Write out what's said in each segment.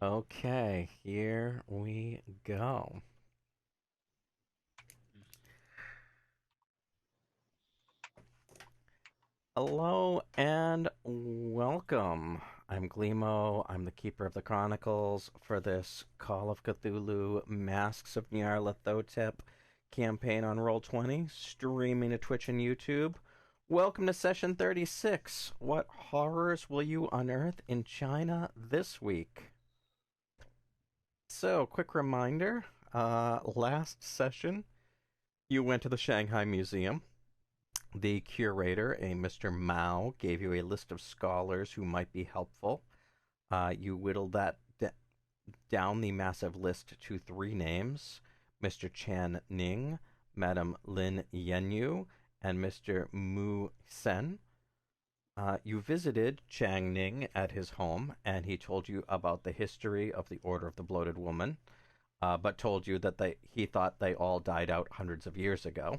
Okay, here we go. Hello and welcome. I'm Glimo. I'm the Keeper of the Chronicles for this Call of Cthulhu Masks of Nyarlathotep campaign on Roll20, streaming to Twitch and YouTube. Welcome to session 36. What horrors will you unearth in China this week? So, quick reminder, last session you went to the Shanghai Museum. The curator, a Mr. Mao, gave you a list of scholars who might be helpful. You whittled that down the massive list to 3 names: Mr. Chan Ning, Madame Lin Yenyu, and Mr. Mu Sen. You visited Chang Ning at his home, and he told you about the history of the Order of the Bloated Woman, but told you that he thought they all died out hundreds of years ago.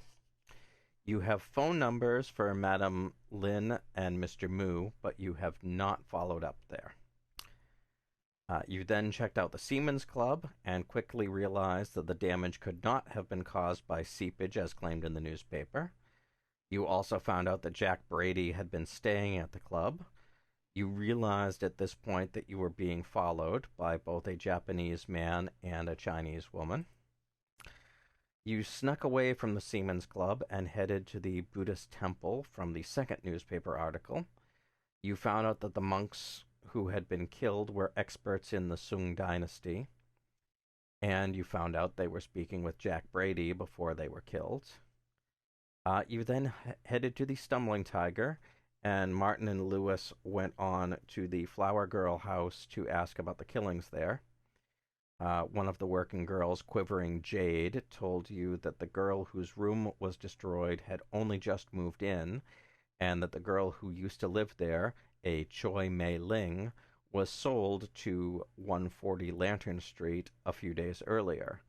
You have phone numbers for Madame Lin and Mr. Mu, but you have not followed up there. You then checked out the Seamen's Club and quickly realized that the damage could not have been caused by seepage as claimed in the newspaper. You also found out that Jack Brady had been staying at the club. You realized at this point that you were being followed by both a Japanese man and a Chinese woman. You snuck away from the Seamen's Club and headed to the Buddhist temple from the second newspaper article. You found out that the monks who had been killed were experts in the Sung dynasty, and you found out they were speaking with Jack Brady before they were killed. You then headed to the Stumbling Tiger, and Martin and Lewis went on to the Flower Girl house to ask about the killings there. One of the working girls, Quivering Jade, told you that the girl whose room was destroyed had only just moved in, and that the girl who used to live there, a Choi Mei Ling, was sold to 140 Lantern Street a few days earlier.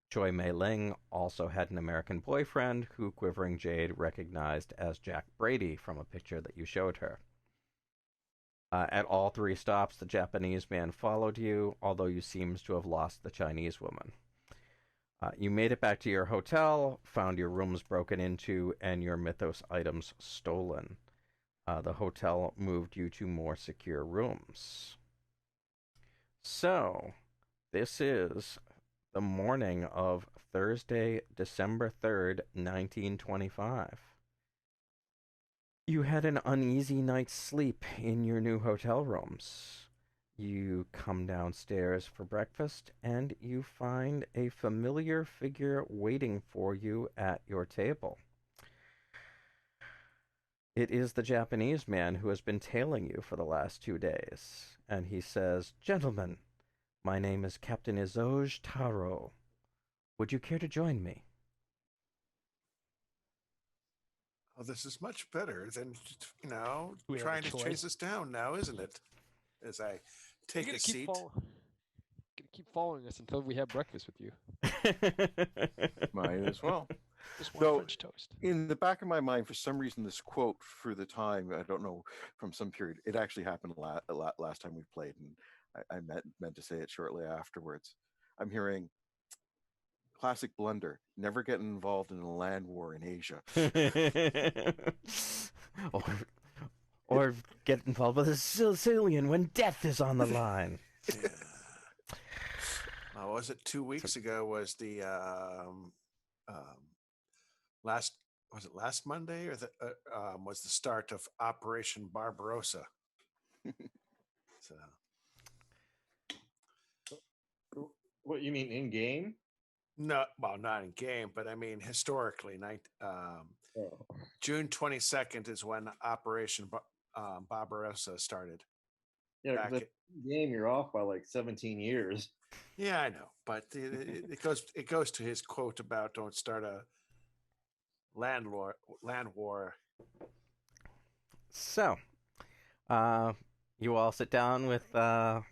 Choi Mei Ling also had an American boyfriend who Quivering Jade recognized as Jack Brady from a picture that you showed her. At all 3 stops, the Japanese man followed you, although you seem to have lost the Chinese woman. You made it back to your hotel, found your rooms broken into, and your Mythos items stolen. The hotel moved you to more secure rooms. So, this is the morning of Thursday, December 3rd, 1925. You had an uneasy night's sleep in your new hotel rooms. You come downstairs for breakfast, and you find a familiar figure waiting for you at your table. It is the Japanese man who has been tailing you for the last 2 days, and he says, "Gentlemen, my name is Captain Izoj Taro. Would you care to join me?" Oh, this is much better than, We have trying a to choice. chase us down now, isn't it? As I take a seat. Gonna keep following us until we have breakfast with you. Might as well. Just one So- French toast. In the back of my mind, for some reason, this quote through the time, I don't know, from some period, it actually happened last time we played, and I meant to say it shortly afterwards. I'm hearing, classic blunder, never get involved in a land war in Asia. or get involved with a Sicilian when death is on the line. Yeah. Was it 2 weeks ago? Was the last Monday, or was the start of Operation Barbarossa? So What you mean in game? no, well, not in game, but I mean historically. June 22nd is when Operation Barbarossa started. Yeah, Back because in game you're off by like 17 years. Yeah, I know, but it goes to his quote about don't start a land war. So, you all sit down with Captain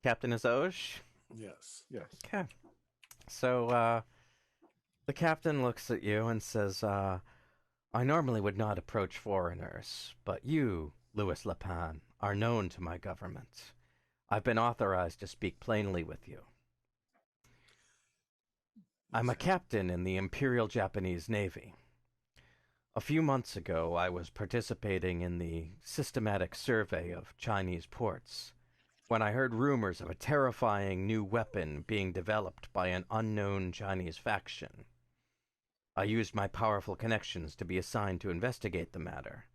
Izoj. Yes. Yes. Okay. So, the captain looks at you and says, "I normally would not approach foreigners, but you, Louis Lapin, are known to my government. I've been authorized to speak plainly with you. I'm a captain in the Imperial Japanese Navy. A few months ago, I was participating in the systematic survey of Chinese ports when I heard rumors of a terrifying new weapon being developed by an unknown Chinese faction. I used my powerful connections to be assigned to investigate the matter.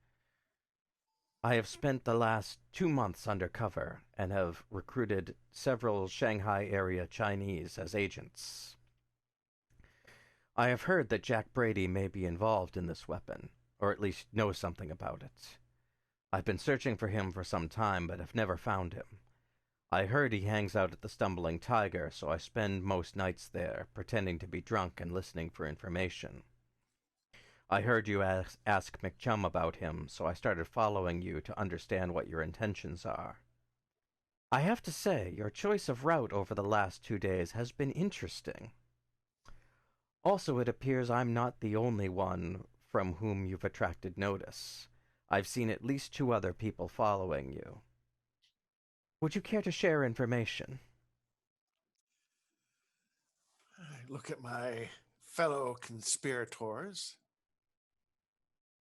I have spent the last 2 months undercover and have recruited several Shanghai area Chinese as agents. I have heard that Jack Brady may be involved in this weapon, or at least knows something about it. I've been searching for him for some time, but have never found him. I heard he hangs out at the Stumbling Tiger, so I spend most nights there, pretending to be drunk and listening for information. I heard you ask McChum about him, so I started following you to understand what your intentions are. I have to say, your choice of route over the last 2 days has been interesting. Also, it appears I'm not the only one from whom you've attracted notice. I've seen at least 2 other people following you. Would you care to share information? I look at my fellow conspirators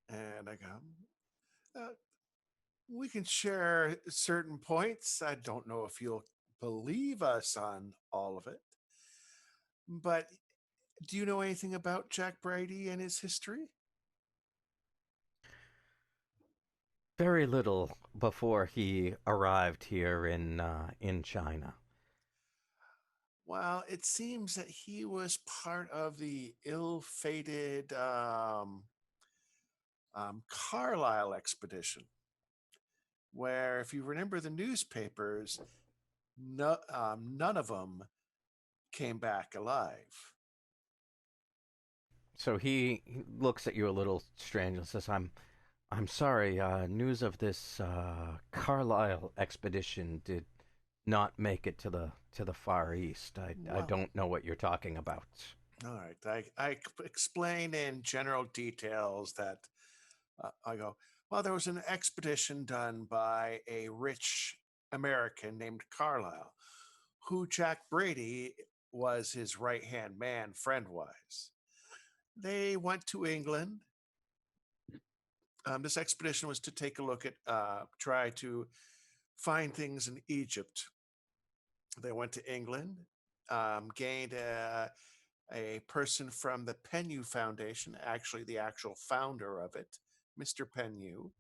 and I go, we can share certain points. I don't know if you'll believe us on all of it, but do you know anything about Jack Brady and his history? Very little before he arrived here in China. Well, it seems that he was part of the ill-fated Carlisle expedition, where, if you remember the newspapers, none of them came back alive. So he looks at you a little strange and says, I'm sorry, news of this Carlisle expedition did not make it to the Far East. I Wow. don't know what you're talking about. All right. I explain in general details that I go, well, there was an expedition done by a rich American named Carlisle, who Jack Brady was his right hand man, friend wise. They went to England. This expedition was to take a look at, try to find things in Egypt. They went to England, gained a person from the Penyu Foundation, actually the actual founder of it, Mr. Penyu,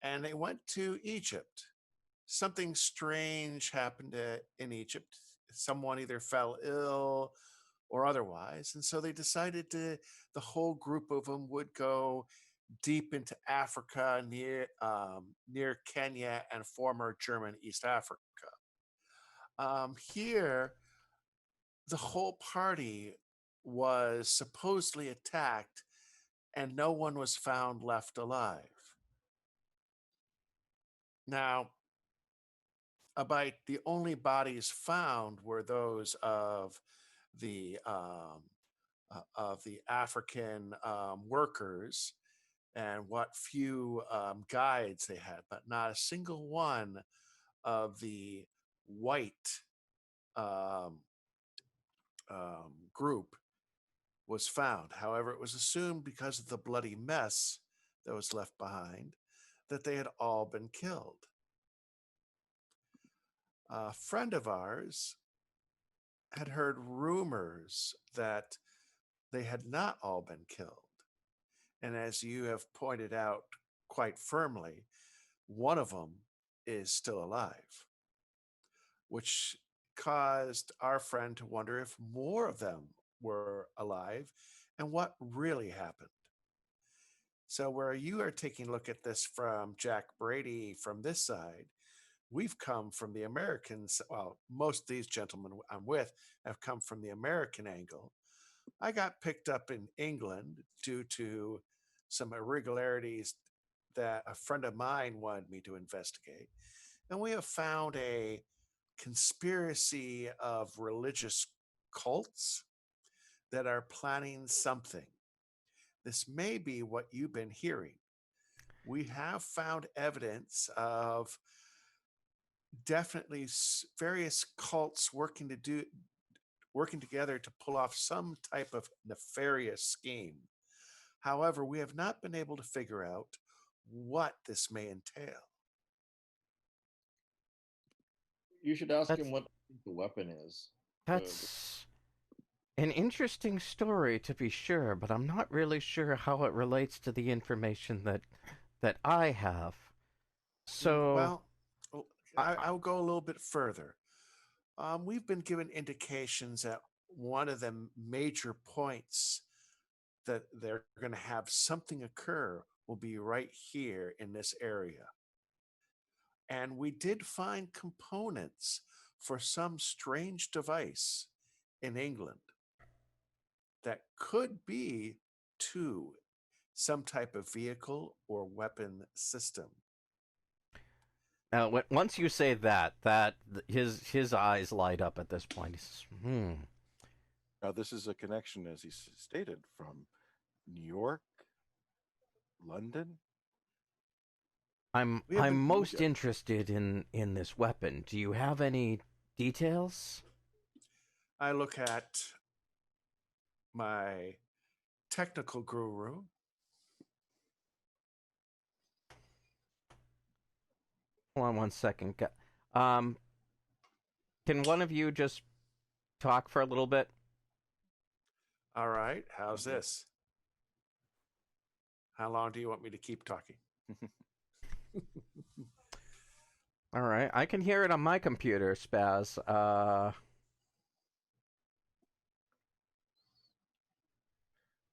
and they went to Egypt. Something strange happened in Egypt. Someone either fell ill or otherwise, and so they decided the whole group of them would go deep into Africa, near Kenya and former German East Africa. Here, the whole party was supposedly attacked and no one was found left alive. Now, about the only bodies found were those the um, of the African workers and what few guides they had, but not a single one of the white um, group was found. However, it was assumed, because of the bloody mess that was left behind, that they had all been killed. A friend of ours had heard rumors that they had not all been killed. And as you have pointed out quite firmly, one of them is still alive, which caused our friend to wonder if more of them were alive and what really happened. So, where you are taking a look at this from Jack Brady from this side, we've come from the Americans. Well, most of these gentlemen I'm with have come from the American angle. I got picked up in England due to some irregularities that a friend of mine wanted me to investigate. And we have found a conspiracy of religious cults that are planning something. This may be what you've been hearing. we have found evidence of definitely various cults working together to pull off some type of nefarious scheme. However, we have not been able to figure out what this may entail. You should ask That's him what the weapon is. that's an interesting story to be sure, but I'm not really sure how it relates to the information that I have. So, Well, I, I'll go a little bit further. We've been given indications that one of the major points that they're going to have something occur will be right here in this area. And we did find components for some strange device in England that could be to some type of vehicle or weapon system. once you say his eyes light up at this point. He says, "Hmm." Now, this is a connection, as he stated, from New York, London. I'm most interested in this weapon. Do you have any details? I look at my technical guru. Hold on one second. Um, can one of you just talk for a little bit? All right, how's this? How long do you want me to keep talking? All right, I can hear it on my computer, Spaz.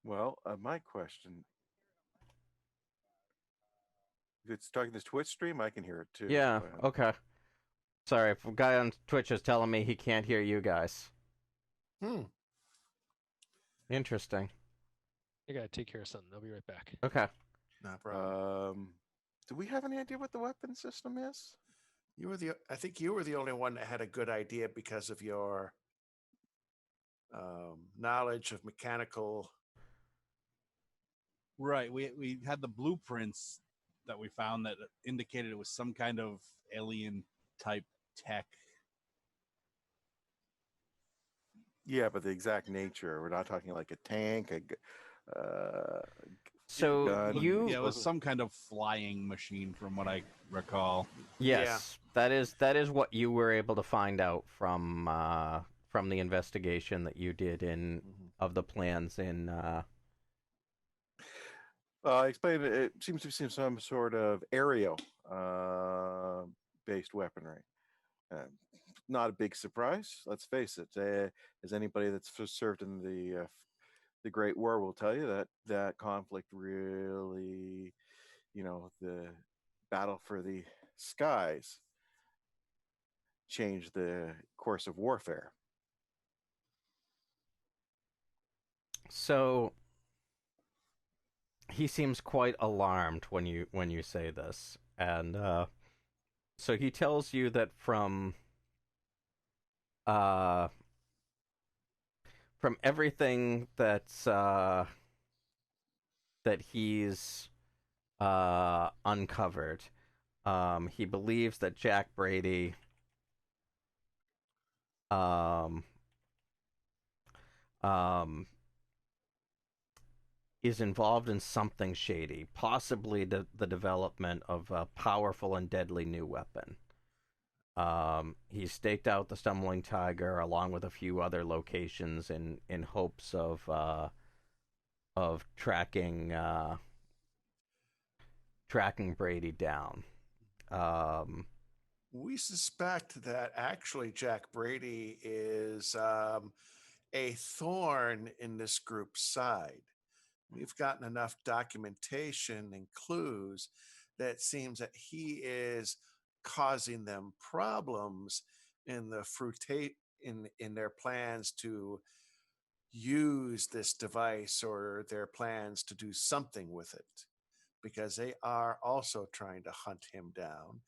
Well, my question. If it's talking this Twitch stream, I can hear it too. Yeah, okay. Sorry, if a guy on Twitch is telling me he can't hear you guys. Interesting. I gotta take care of something. I'll be right back. Okay. No problem. Do we have any idea what the weapon system is? I think you were the only one that had a good idea because of your knowledge of mechanical. Right. We had the blueprints that we found that indicated it was some kind of alien type tech. Yeah, but the exact nature. We're not talking like a tank, So gun. you, Yeah, it was some kind of flying machine, from what I recall. yes, that is what you were able to find out from the investigation that you did in of the plans in. I explained it seems to be some sort of aerial based weaponry. Not a big surprise. Let's face it. As anybody that's served in the Great War will tell you, that conflict really, the battle for the skies changed the course of warfare. So he seems quite alarmed when you say this, and so he tells you that from everything that's that he's uncovered, he believes that Jack Brady um, is involved in something shady, possibly the development of a powerful and deadly new weapon. He staked out the Stumbling Tiger along with a few other locations in hopes of tracking Brady down. We suspect that actually Jack Brady is a thorn in this group's side. We've gotten enough documentation and clues that it seems that he is causing them problems in the in their plans to use this device or their plans to do something with it, because they are also trying to hunt him down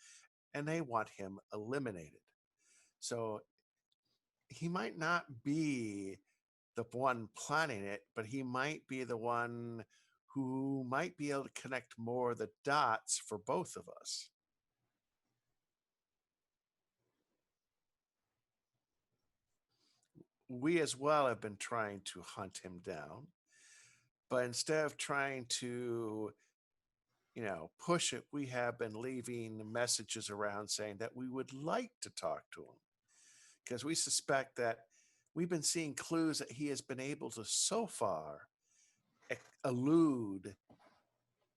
and they want him eliminated. So he might not be the one planning it, but he might be the one who might be able to connect more of the dots for both of us. We as well have been trying to hunt him down, but instead of trying to, push it, we have been leaving messages around saying that we would like to talk to him because we suspect that we've been seeing clues that he has been able to so far elude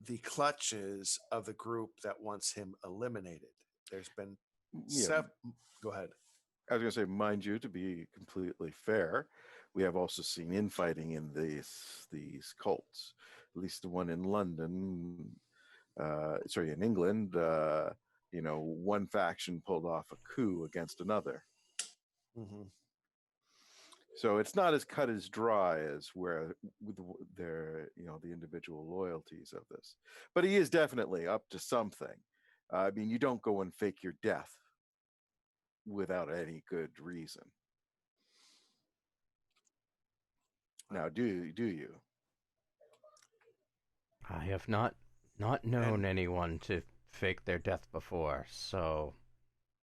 the clutches of the group that wants him eliminated. There's been Yeah, Go ahead. I was going to say, mind you, to be completely fair, we have also seen infighting in these cults. At least the one in London, in England. One faction pulled off a coup against another. Mm-hmm. So it's not as cut as dry as where with their the individual loyalties of this. But he is definitely up to something. I mean, you don't go and fake your death without any good reason. Now, do you? I have not known anyone to fake their death before, so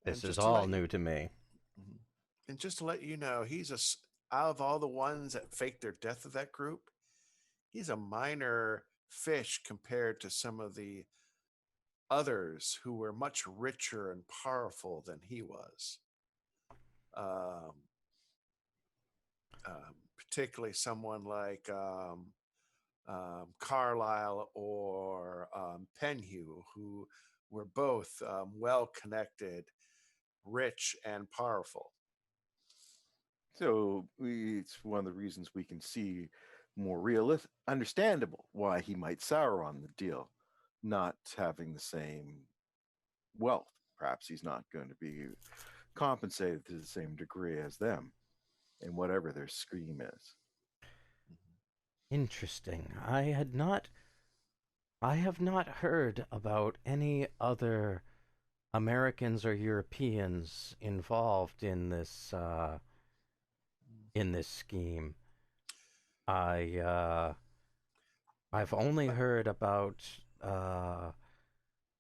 this is all new to me. And just to let you know, out of all the ones that faked their death of that group, he's a minor fish compared to some of the others who were much richer and powerful than he was. Particularly someone like Carlyle or Penhew, who were both well connected, rich, and powerful. So it's one of the reasons we can see more realistic, understandable why he might sour on the deal, not having the same wealth. Perhaps he's not going to be compensated to the same degree as them in whatever their scheme is. Interesting. I have not heard about any other Americans or Europeans involved in this scheme. I've only heard about that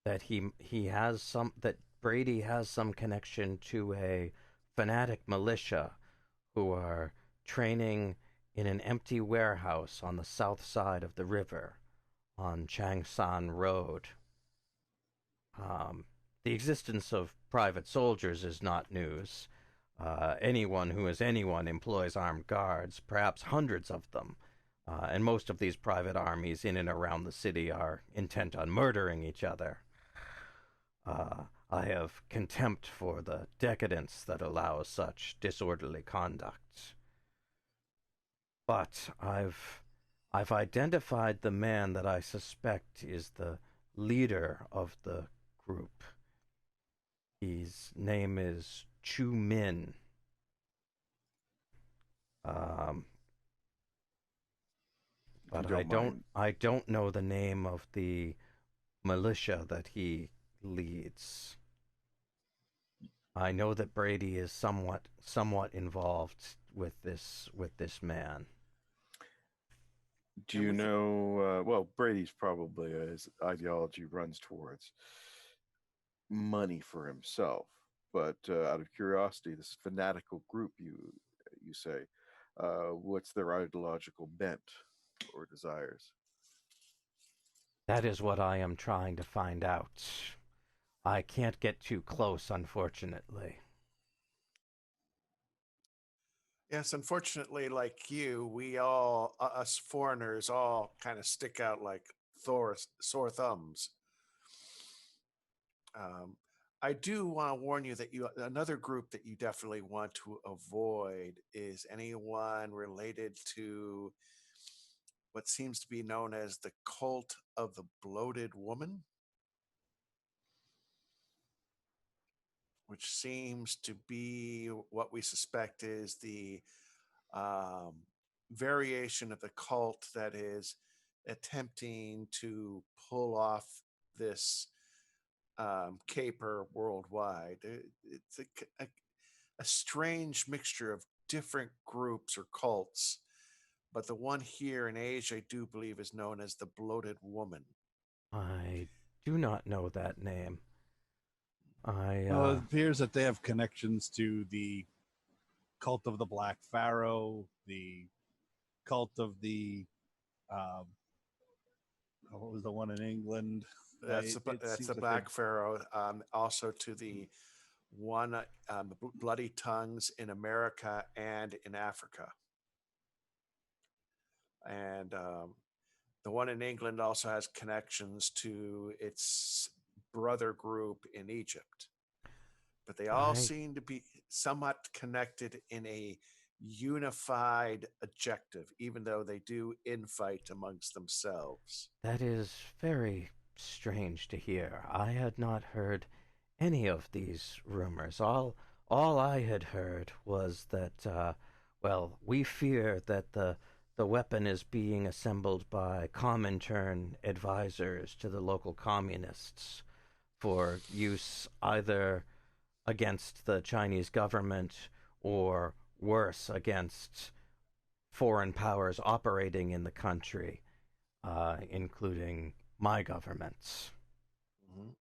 that Brady has some connection to a fanatic militia who are training in an empty warehouse on the south side of the river on Changsan Road. The existence of private soldiers is not news. Anyone who is anyone employs armed guards, perhaps hundreds of them. And most of these private armies in and around the city are intent on murdering each other. I have contempt for the decadence that allows such disorderly conduct. But I've identified the man that I suspect is the leader of the group. His name is Chu Min. But I don't know the name of the militia that he leads. I know that Brady is somewhat involved with this man. Do you know? Well, Brady's probably his ideology runs towards money for himself. But out of curiosity, this fanatical group you say, what's their ideological bent or desires? That is what I am trying to find out. I can't get too close, unfortunately. Yes, unfortunately, like you, we all, us foreigners, all kind of stick out like sore thumbs. I do want to warn you that another group that you definitely want to avoid is anyone related to what seems to be known as the cult of the bloated woman, which seems to be what we suspect is the variation of the cult that is attempting to pull off this caper worldwide. It's a strange mixture of different groups or cults but the one here in Asia, I do believe, is known as the Bloated Woman. I do not know that name. Well, it appears that they have connections to the cult of the Black Pharaoh, the cult of the what was the one in England? That's Seems the like Black Pharaoh. Also to the one Bloody Tongues in America and in Africa, and the one in England also has connections to its brother group in Egypt. But they all seem to be somewhat connected in a unified objective, even though they do infight amongst themselves. That is very strange to hear. I had not heard any of these rumors. All I had heard was that, well, we fear that the weapon is being assembled by Comintern advisors to the local communists for use either against the Chinese government or worse, against foreign powers operating in the country, including my governments. Mm-hmm.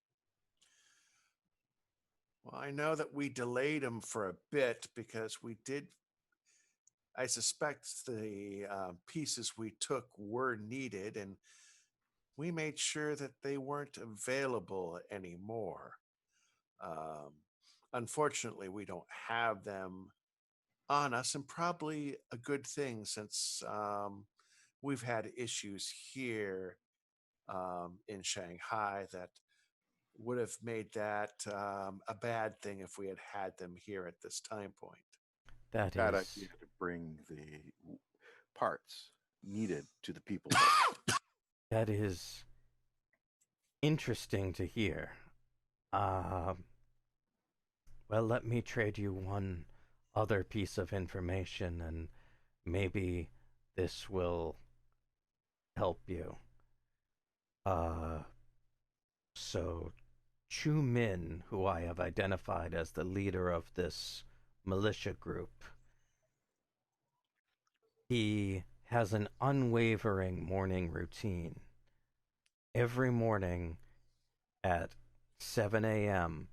Well, I know that we delayed them for a bit because we did. I suspect the pieces we took were needed, and we made sure that they weren't available anymore. Um, Unfortunately, we don't have them on us, and probably a good thing since we've had issues here in Shanghai that would have made that a bad thing if we had them here at this time point. That Bad is idea to bring the parts needed to the people. that is interesting to hear. Well, let me trade you one other piece of information, and maybe this will help you. So Chu Min, who I have identified as the leader of this militia group, he has an unwavering morning routine. Every morning at 7 a.m.,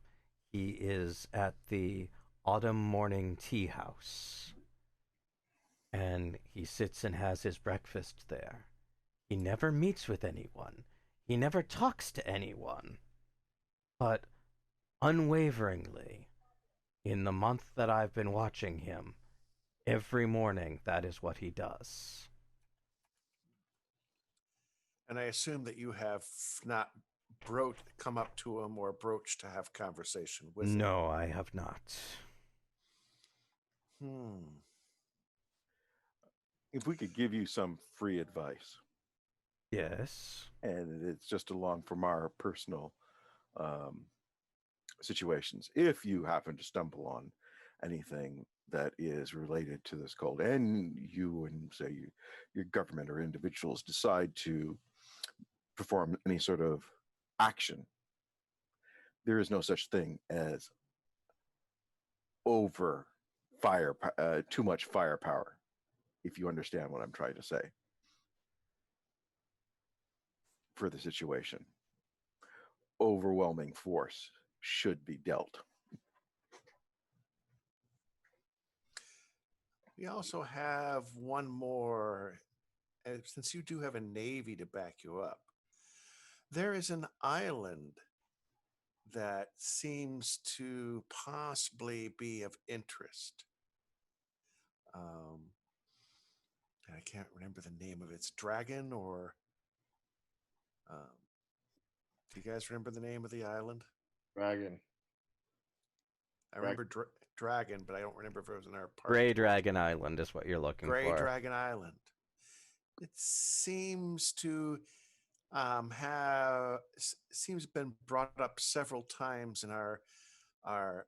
he is at the autumn morning tea house. And he sits and has his breakfast there. He never meets with anyone. He never talks to anyone. But unwaveringly, in the month that I've been watching him, every morning that is what he does. And I assume that you have not come up to him or broached to have conversation with him. No, I have not. If we could give you some free advice, Yes. and it's just along from our personal situations, if you happen to stumble on anything that is related to this cult, and you and say your government or individuals decide to perform any sort of action, there is no such thing as too much firepower, if you understand what I'm trying to say, for the situation. Overwhelming force should be dealt. We also have one more, since you do have a navy to back you up. There is an island that seems to possibly be of interest. I can't remember the name of it. It's Dragon or. Do you guys remember the name of the island? Dragon. I remember Dragon, but I don't remember if it was in our party. Gray Dragon Island is what you're looking Gray for. Dragon Island. It seems to seems been brought up several times in our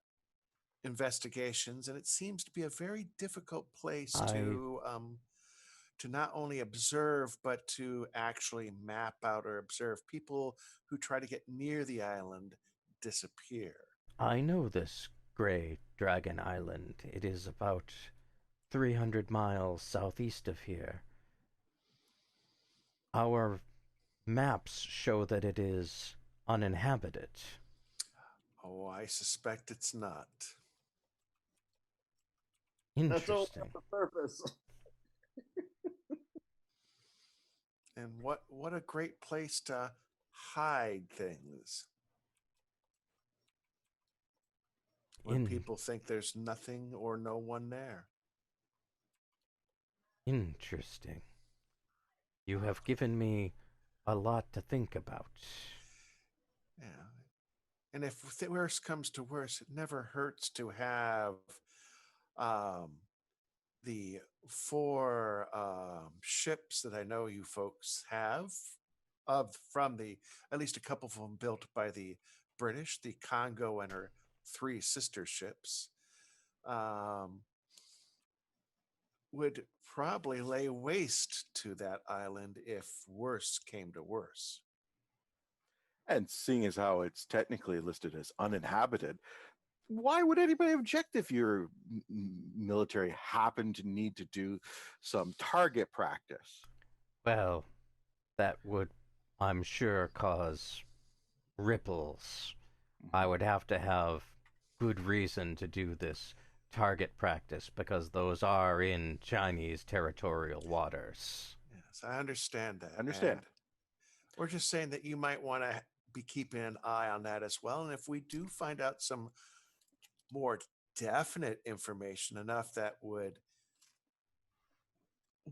investigations, and it seems to be a very difficult place to not only observe but to actually map out or observe. People who try to get near the island disappear. I know this Gray Dragon Island. It is about 300 miles southeast of here. Our maps show that it is uninhabited. Oh, I suspect it's not. That's all Interesting. the purpose. And what a great place to hide things. When people think there's nothing or no one there. Interesting. You have given me a lot to think about. Yeah. And if worse comes to worse, it never hurts to have the 4 ships that I know you folks have, from the at least a couple of them built by the British, the Congo and her 3 sister ships, would probably lay waste to that island if worse came to worse. And seeing as how it's technically listed as uninhabited, why would anybody object if your military happened to need to do some target practice? Well, that would, I'm sure, cause ripples. I would have to have good reason to do this target practice because those are in Chinese territorial waters. Yes, I understand that. Understand. And we're just saying that you might want to be keeping an eye on that as well. And if we do find out some more definite information, enough that would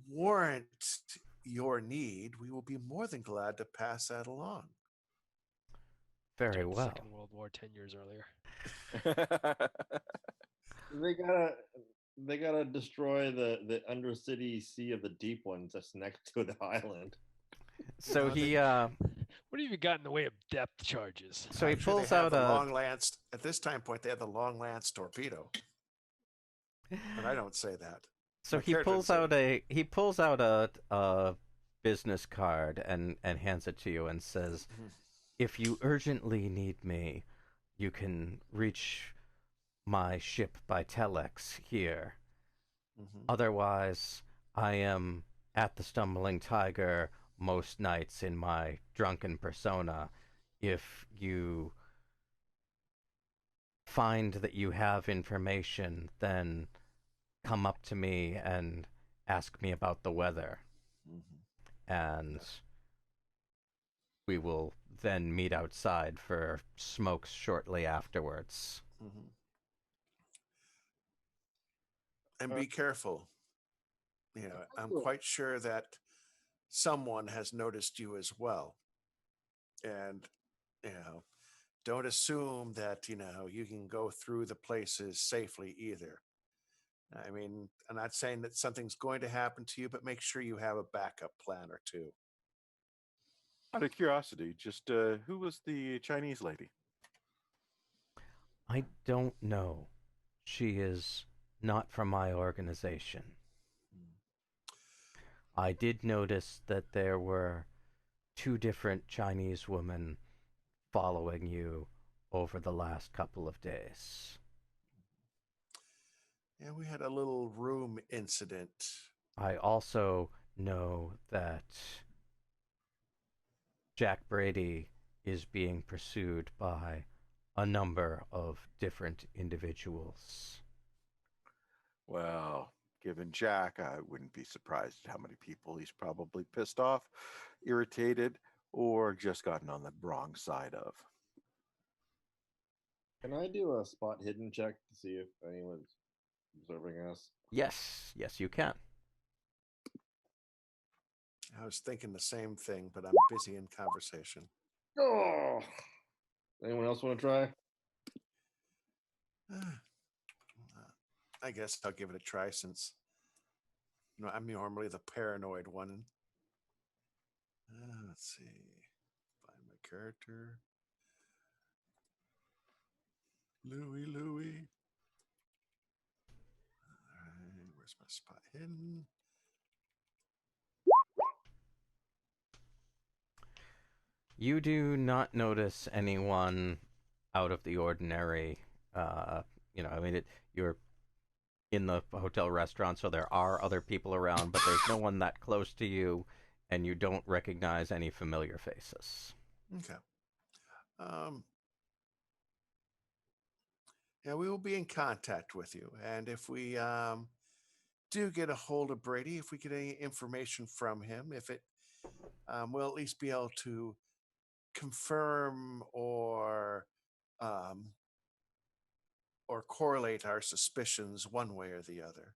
warrant your need, we will be more than glad to pass that along. Very During the well. Second World War 10 years earlier. They gotta destroy the undercity sea of the deep ones that's next to the island. So he What have you got in the way of depth charges? so he Actually, pulls they have out the a long lance. At this time point, they have the long lance torpedo. But I don't say that. So My he character pulls doesn't say out a business card and hands it to you and says, Mhm. "If you urgently need me, you can reach my ship by telex here. Mhm. Otherwise, I am at the Stumbling Tiger most nights in my drunken persona. If you find that you have information, then come up to me and ask me about the weather, Mhm. and we will then meet outside for smokes shortly afterwards." Mhm. And be careful. You know, I'm quite sure that someone has noticed you as well. And, you know, don't assume that, you can go through the places safely either. I mean, I'm not saying that something's going to happen to you, but make sure you have a backup plan or two. Out of curiosity, just who was the Chinese lady? I don't know. She is not from my organization. I did notice that there were 2 different Chinese women following you over the last couple of days. Yeah, we had a little room incident. I also know that Jack Brady is being pursued by a number of different individuals. Well, given Jack, I wouldn't be surprised at how many people he's probably pissed off, irritated, or just gotten on the wrong side of. Can I do a spot hidden check to see if anyone's observing us? Yes, you can. I was thinking the same thing, but I'm busy in conversation. Oh, anyone else want to try? I guess I'll give it a try since I'm normally the paranoid one. Let's see. Find my character. Louie. All right, where's my spot hidden? You do not notice anyone out of the ordinary. You're in the hotel restaurant, so there are other people around, but there's no one that close to you and you don't recognize any familiar faces. Okay. Yeah, we will be in contact with you. And if we do get a hold of Brady, if we get any information from him, if it we'll at least be able to confirm um, or correlate our suspicions one way or the other.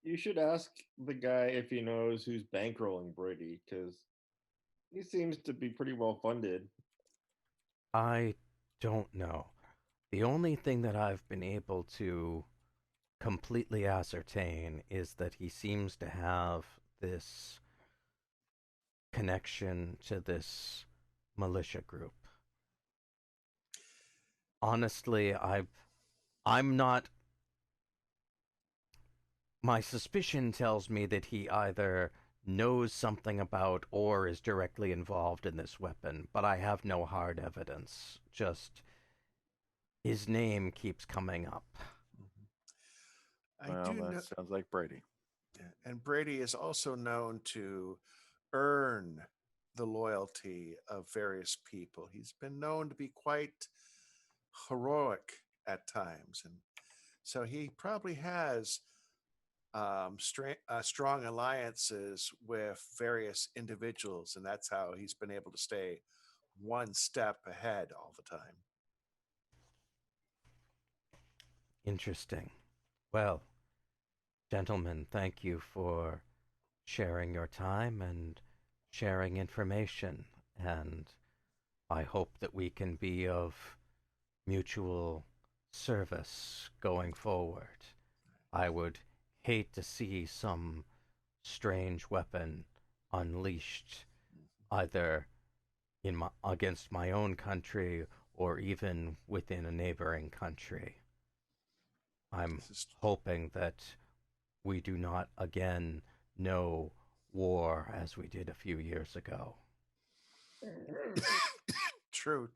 You should ask the guy if he knows who's bankrolling Brady, because he seems to be pretty well funded. I don't know. The only thing that I've been able to completely ascertain is that he seems to have this connection to this militia group. Honestly, I'm not. My suspicion tells me that he either knows something about or is directly involved in this weapon, but I have no hard evidence. Just his name keeps coming up. I Well, do that know, sounds like Brady. and Brady is also known to earn the loyalty of various people. He's been known to be quite heroic at times, and so he probably has strong alliances with various individuals, and that's how he's been able to stay one step ahead all the time. Interesting. Well, gentlemen, thank you for sharing your time and sharing information, and I hope that we can be of mutual service going forward. I would hate to see some strange weapon unleashed either against my own country or even within a neighboring country. I'm hoping that we do not again know war as we did a few years ago. True.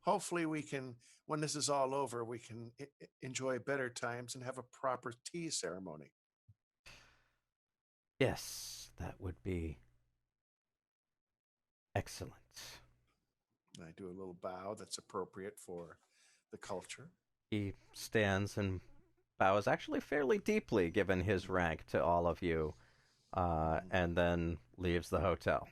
Hopefully, we can, when this is all over, we can enjoy better times and have a proper tea ceremony. Yes, that would be excellent. I do a little bow that's appropriate for the culture. He stands and bows actually fairly deeply given his rank to all of you, and then leaves the hotel.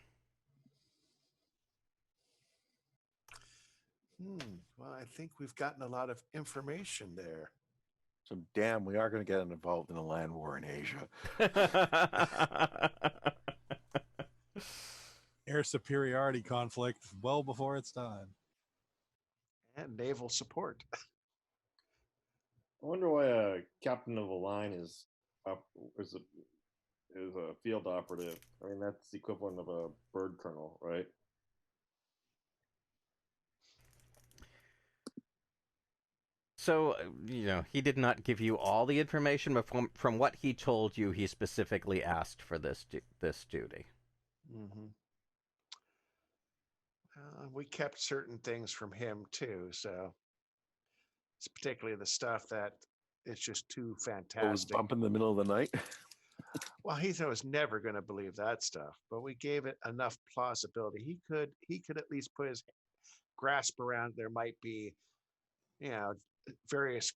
Well, I think we've gotten a lot of information there. So damn, we are going to get involved in a land war in Asia. Air superiority conflict well before its time. And naval support. I wonder why a captain of a line is a field operative. I mean, that's the equivalent of a bird colonel, right? So, he did not give you all the information, but from what he told you, he specifically asked for this duty. Mm-hmm. We kept certain things from him too, so it's particularly the stuff that it's just too fantastic. It was bump in the middle of the night. Well, he was never going to believe that stuff, but we gave it enough plausibility. He could at least put his grasp around there might be, various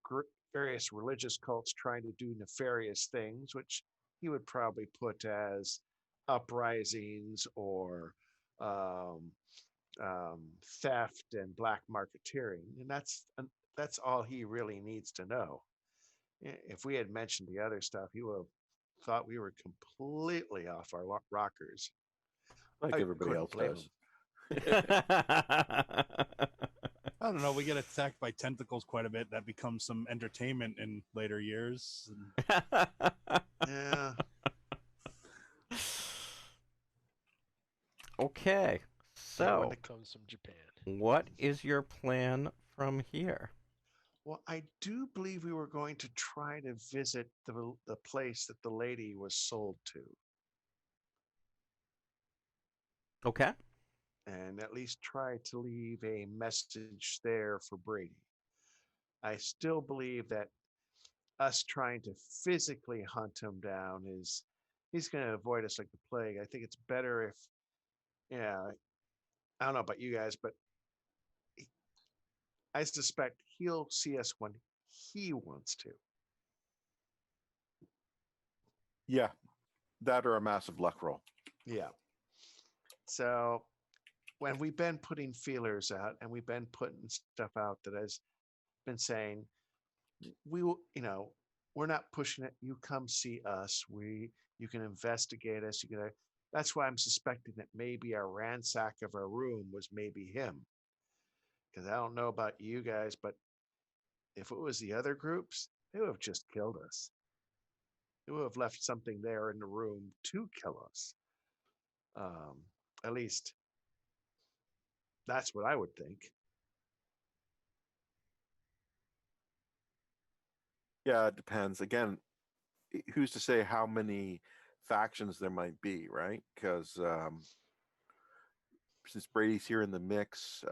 religious cults trying to do nefarious things, which he would probably put as uprisings or theft and black marketeering, and that's all he really needs to know. If we had mentioned the other stuff, he would have thought we were completely off our rockers. Like everybody else does. I don't know. We get attacked by tentacles quite a bit. That becomes some entertainment in later years. Yeah. Okay. So, when it comes from Japan. What is your plan from here? Well, I do believe we were going to try to visit the place that the lady was sold to. Okay. And at least try to leave a message there for Brady. I still believe that us trying to physically hunt him down is he's going to avoid us like the plague. I think it's better if, yeah, I don't know about you guys, but I suspect he'll see us when he wants to. Yeah, that or a massive luck roll. Yeah. So when we've been putting feelers out and we've been putting stuff out that has been saying, we will, we're not pushing it. You come see us. You can investigate us. That's why I'm suspecting that maybe our ransack of our room was maybe him. Because I don't know about you guys, but if it was the other groups, they would have just killed us. They would have left something there in the room to kill us. At least that's what I would think. Yeah, it depends. Again, who's to say how many factions there might be, right? Because since Brady's here in the mix,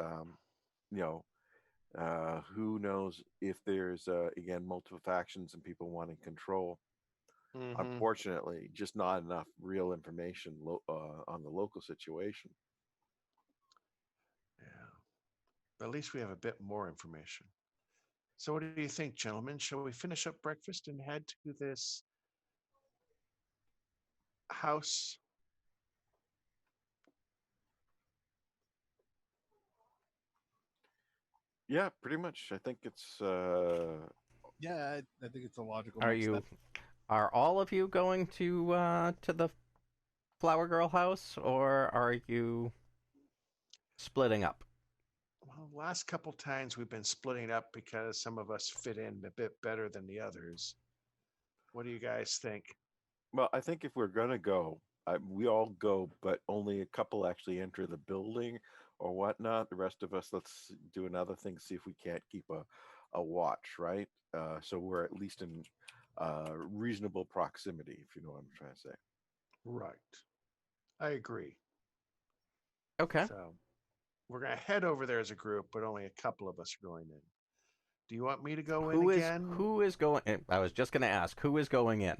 who knows if there's again multiple factions and people wanting control. Mm-hmm. Unfortunately, just not enough real information on the local situation. Yeah. At least we have a bit more information. So what do you think, gentlemen? Shall we finish up breakfast and head to this house? Yeah, pretty much. I think it's Yeah, I think it's a logical. Are all of you going to the Flower Girl house, or are you splitting up? Well, last couple times we've been splitting up because some of us fit in a bit better than the others. What do you guys think? Well, I think if we're gonna go, we all go, but only a couple actually enter the building or whatnot. The rest of us, let's do another thing, see if we can't keep a watch, right? So we're at least in reasonable proximity, if you know what I'm trying to say. Right. I agree. Okay. So we're going to head over there as a group, but only a couple of us are going in. Do you want me to go in again? Who is going? I was just going to ask, who is going in?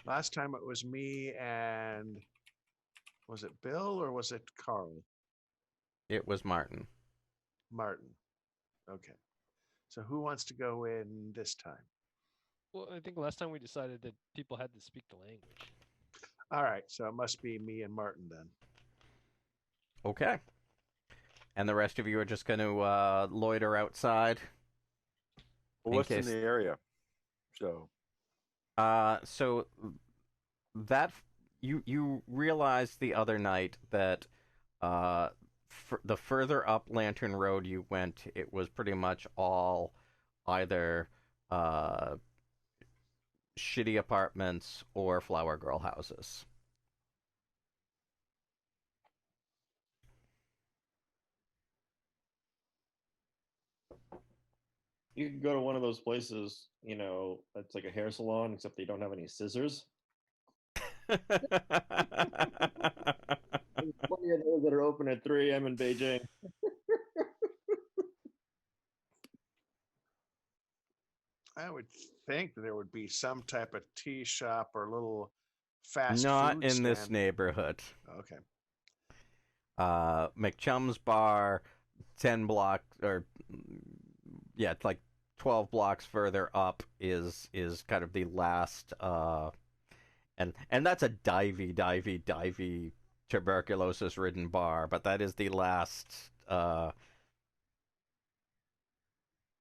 Last time it was me and was it Bill or was it Carl? It was Martin. Martin. Okay. So who wants to go in this time? Well, I think last time we decided that people had to speak the language. All right. So it must be me and Martin then. Okay. And the rest of you are just going to loiter outside? Well, what's in the area? So that you realized the other night that the further up Lantern Road you went, it was pretty much all either shitty apartments or Flower Girl houses. You could go to one of those places, it's like a hair salon, except they don't have any scissors. There's plenty of those that are open at 3 a.m. in Beijing. I would think that there would be some type of tea shop or little fast Not food in stand. this neighborhood. Okay. McChum's Bar, 10 blocks, or yeah, it's like 12 blocks further up is kind of the last, and that's a divey tuberculosis-ridden bar, but that is the last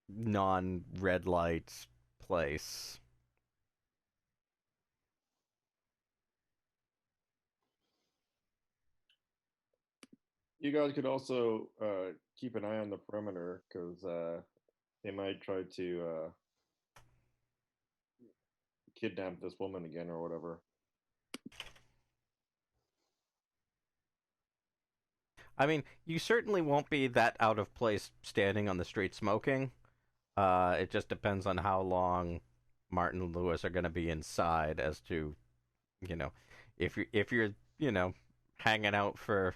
non-red light place. You guys could also keep an eye on the perimeter, because they might try to kidnap this woman again or whatever. I mean, you certainly won't be that out of place standing on the street smoking. It just depends on how long Martin and Lewis are going to be inside, as to, if you're hanging out for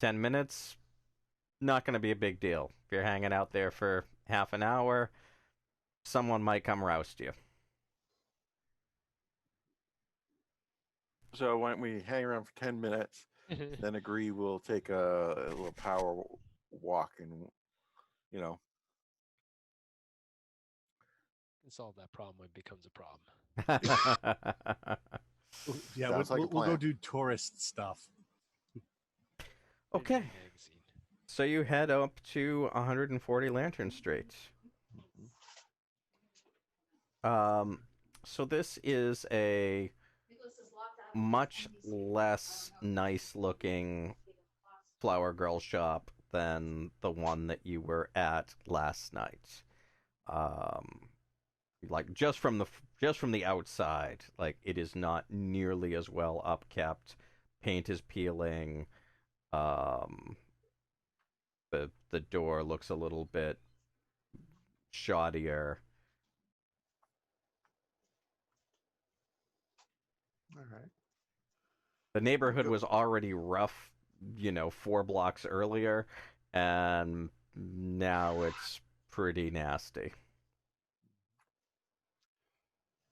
10 minutes, not going to be a big deal. If you're hanging out there for half an hour, someone might come roust you. So why don't we hang around for 10 minutes, then agree we'll take a little power walk and, you know. Solve that problem when it becomes a problem. Yeah, Sounds like a we'll go plan. do tourist stuff. Okay. Magazine. So you head up to 140 Lantern Street. So this is a much less nice-looking flower girl shop than the one that you were at last night. Like just from the outside, like it is not nearly as well upkept. Paint is peeling. Um, the door looks a little bit shoddier. All right. The neighborhood was already rough, 4 blocks earlier, and now it's pretty nasty.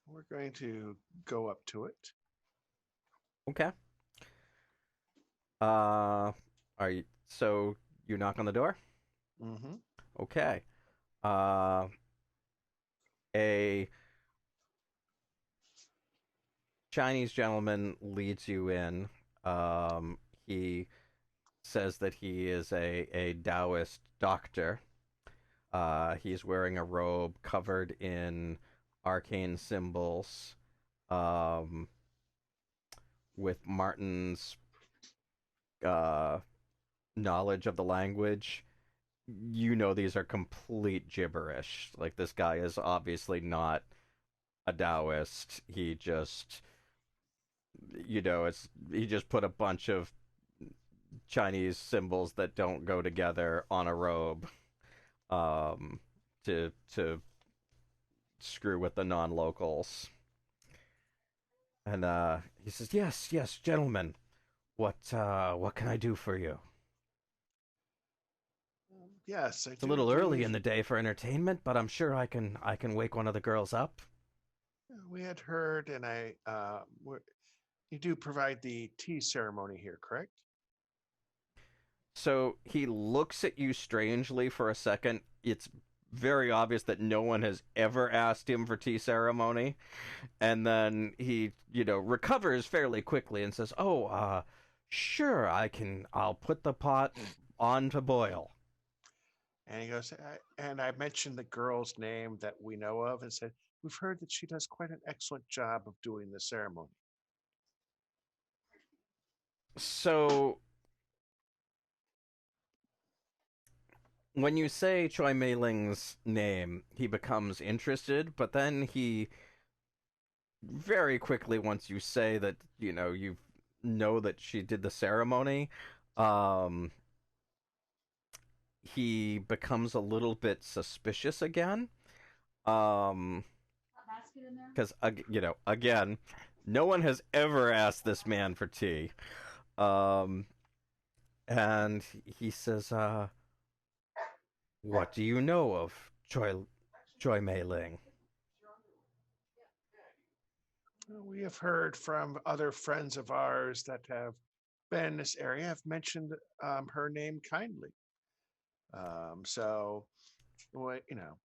We're going to go up to it. Okay. So you knock on the door? Mm-hmm. Okay. A Chinese gentleman leads you in. He says that he is a Taoist doctor. He's wearing a robe covered in arcane symbols, with Martin's knowledge of the language. These are complete gibberish. Like, this guy is obviously not a Taoist. He just, he just put a bunch of Chinese symbols that don't go together on a robe, to screw with the non-locals. And he says, "Yes, gentlemen. What can I do for you?" Yes, It's a little early in the day for entertainment, but I'm sure I can wake one of the girls up. We had heard, and you do provide the tea ceremony here, correct? So he looks at you strangely for a second. It's very obvious that no one has ever asked him for tea ceremony. And then he, recovers fairly quickly and says, "Oh, sure, I'll put the pot on to boil." And he goes, and I mentioned the girl's name that we know of and said, we've heard that she does quite an excellent job of doing the ceremony. So when you say Choi Mei Ling's name, he becomes interested, but then he very quickly, once you say that, you know that she did the ceremony, he becomes a little bit suspicious again. Because, again, no one has ever asked this man for tea. And he says, "What do you know of Choi Mei Ling?" We have heard from other friends of ours that have been in this area, have mentioned her name kindly. So,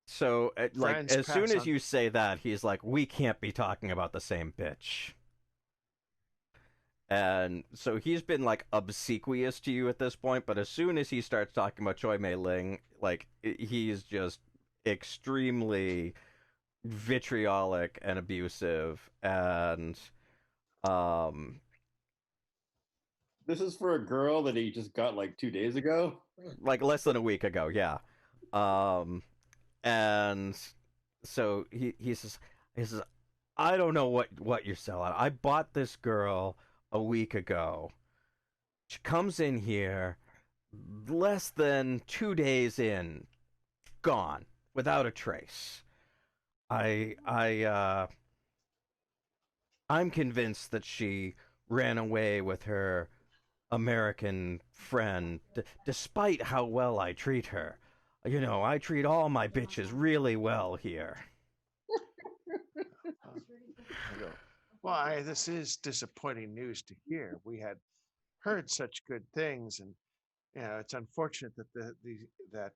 So, friends as soon pass as on. you say that, he's like, "We can't be talking about the same bitch." And so he's been, like, obsequious to you at this point, but as soon as he starts talking about Choi Mei Ling, like, he's just extremely vitriolic and abusive, and This is for a girl that he just got like 2 days ago. like less than a week ago, yeah. And so he says, "I don't know what you're selling. I bought this girl a week ago. She comes in here less than 2 days in, gone, without a trace. I'm convinced that she ran away with her American friend, despite how well I treat her. I treat all my bitches really well here." There you go. Well, this is disappointing news to hear. We had heard such good things, and it's unfortunate that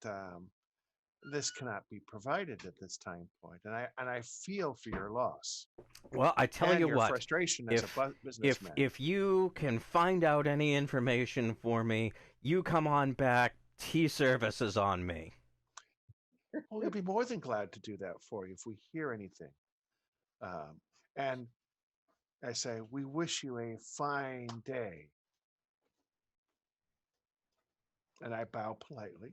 this cannot be provided at this time point. And I feel for your loss Well, I tell and you your what, frustration as a businessman. if you can find out any information for me, you come on back. Tea service is on me. Well, we'll be more than glad to do that for you if we hear anything. And I say, we wish you a fine day. And I bow politely.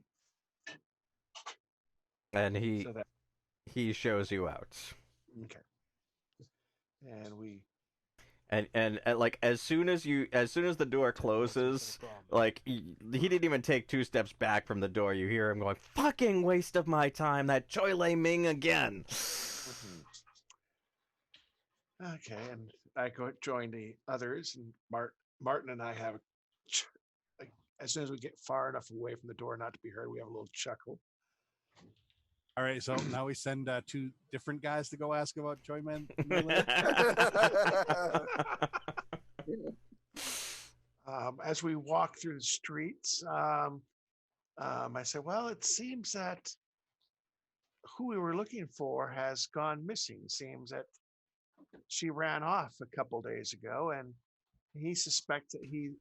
And So that he shows you out. okay. And we and like as soon as the door closes, like he didn't even take 2 steps back from the door. You hear him going, "Fucking waste of my time, that Choi Lei Ming again." Okay, and I go join the others, and Martin and I have as soon as we get far enough away from the door not to be heard, we have a little chuckle. All right, so now we send 2 different guys to go ask about Choi Man. As we walk through the streets, I say, well, it seems that who we were looking for has gone missing. Seems that she ran off a couple days ago, and he suspects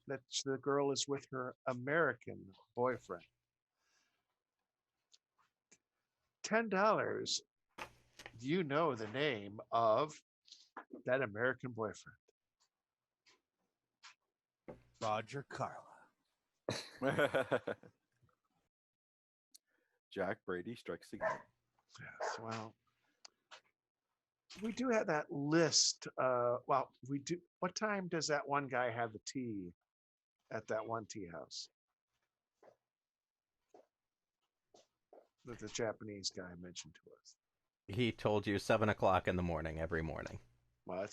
that the girl is with her American boyfriend. $10. Do you know the name of that American boyfriend? Roger Carla. Jack Brady strikes again. Yes, well, we do have that list. Well, we do. What time does that one guy have the tea at that one tea house that the Japanese guy mentioned to us? He told you 7 o'clock in the morning every morning. Well,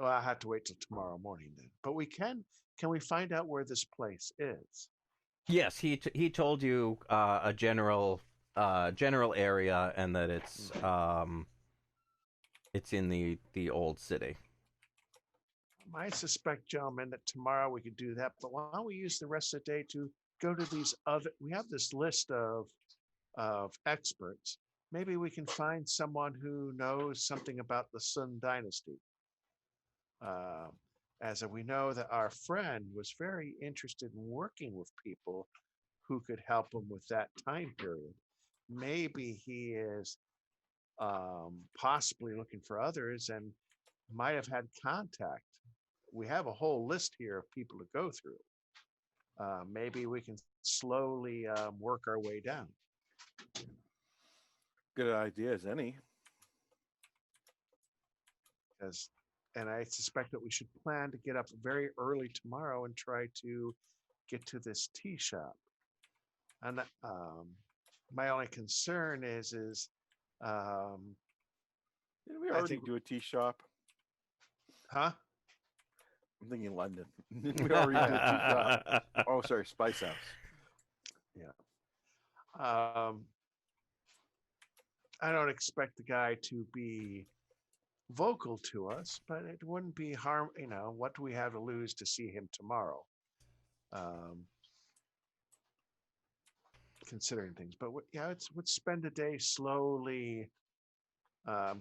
I have to wait till tomorrow morning then. But we can we find out where this place is? Yes, he told you a general area, and that it's in the old city. I suspect, gentlemen, that tomorrow we could do that. But why don't we use the rest of the day to go to these other? We have this list of experts. Maybe we can find someone who knows something about the Sun Dynasty. As we know that our friend was very interested in working with people who could help him with that time period. Maybe he is possibly looking for others and might have had contact. We have a whole list here of people to go through. Maybe we can slowly work our way down. Good idea as any. And I suspect that we should plan to get up very early tomorrow and try to get to this tea shop. And my only concern is didn't we already do a tea shop? Huh? I'm thinking London. We already did a tea shop. Oh, sorry, Spice House. Yeah. I don't expect the guy to be vocal to us, but it wouldn't be harm. What do we have to lose to see him tomorrow? Considering things, but let's spend a day slowly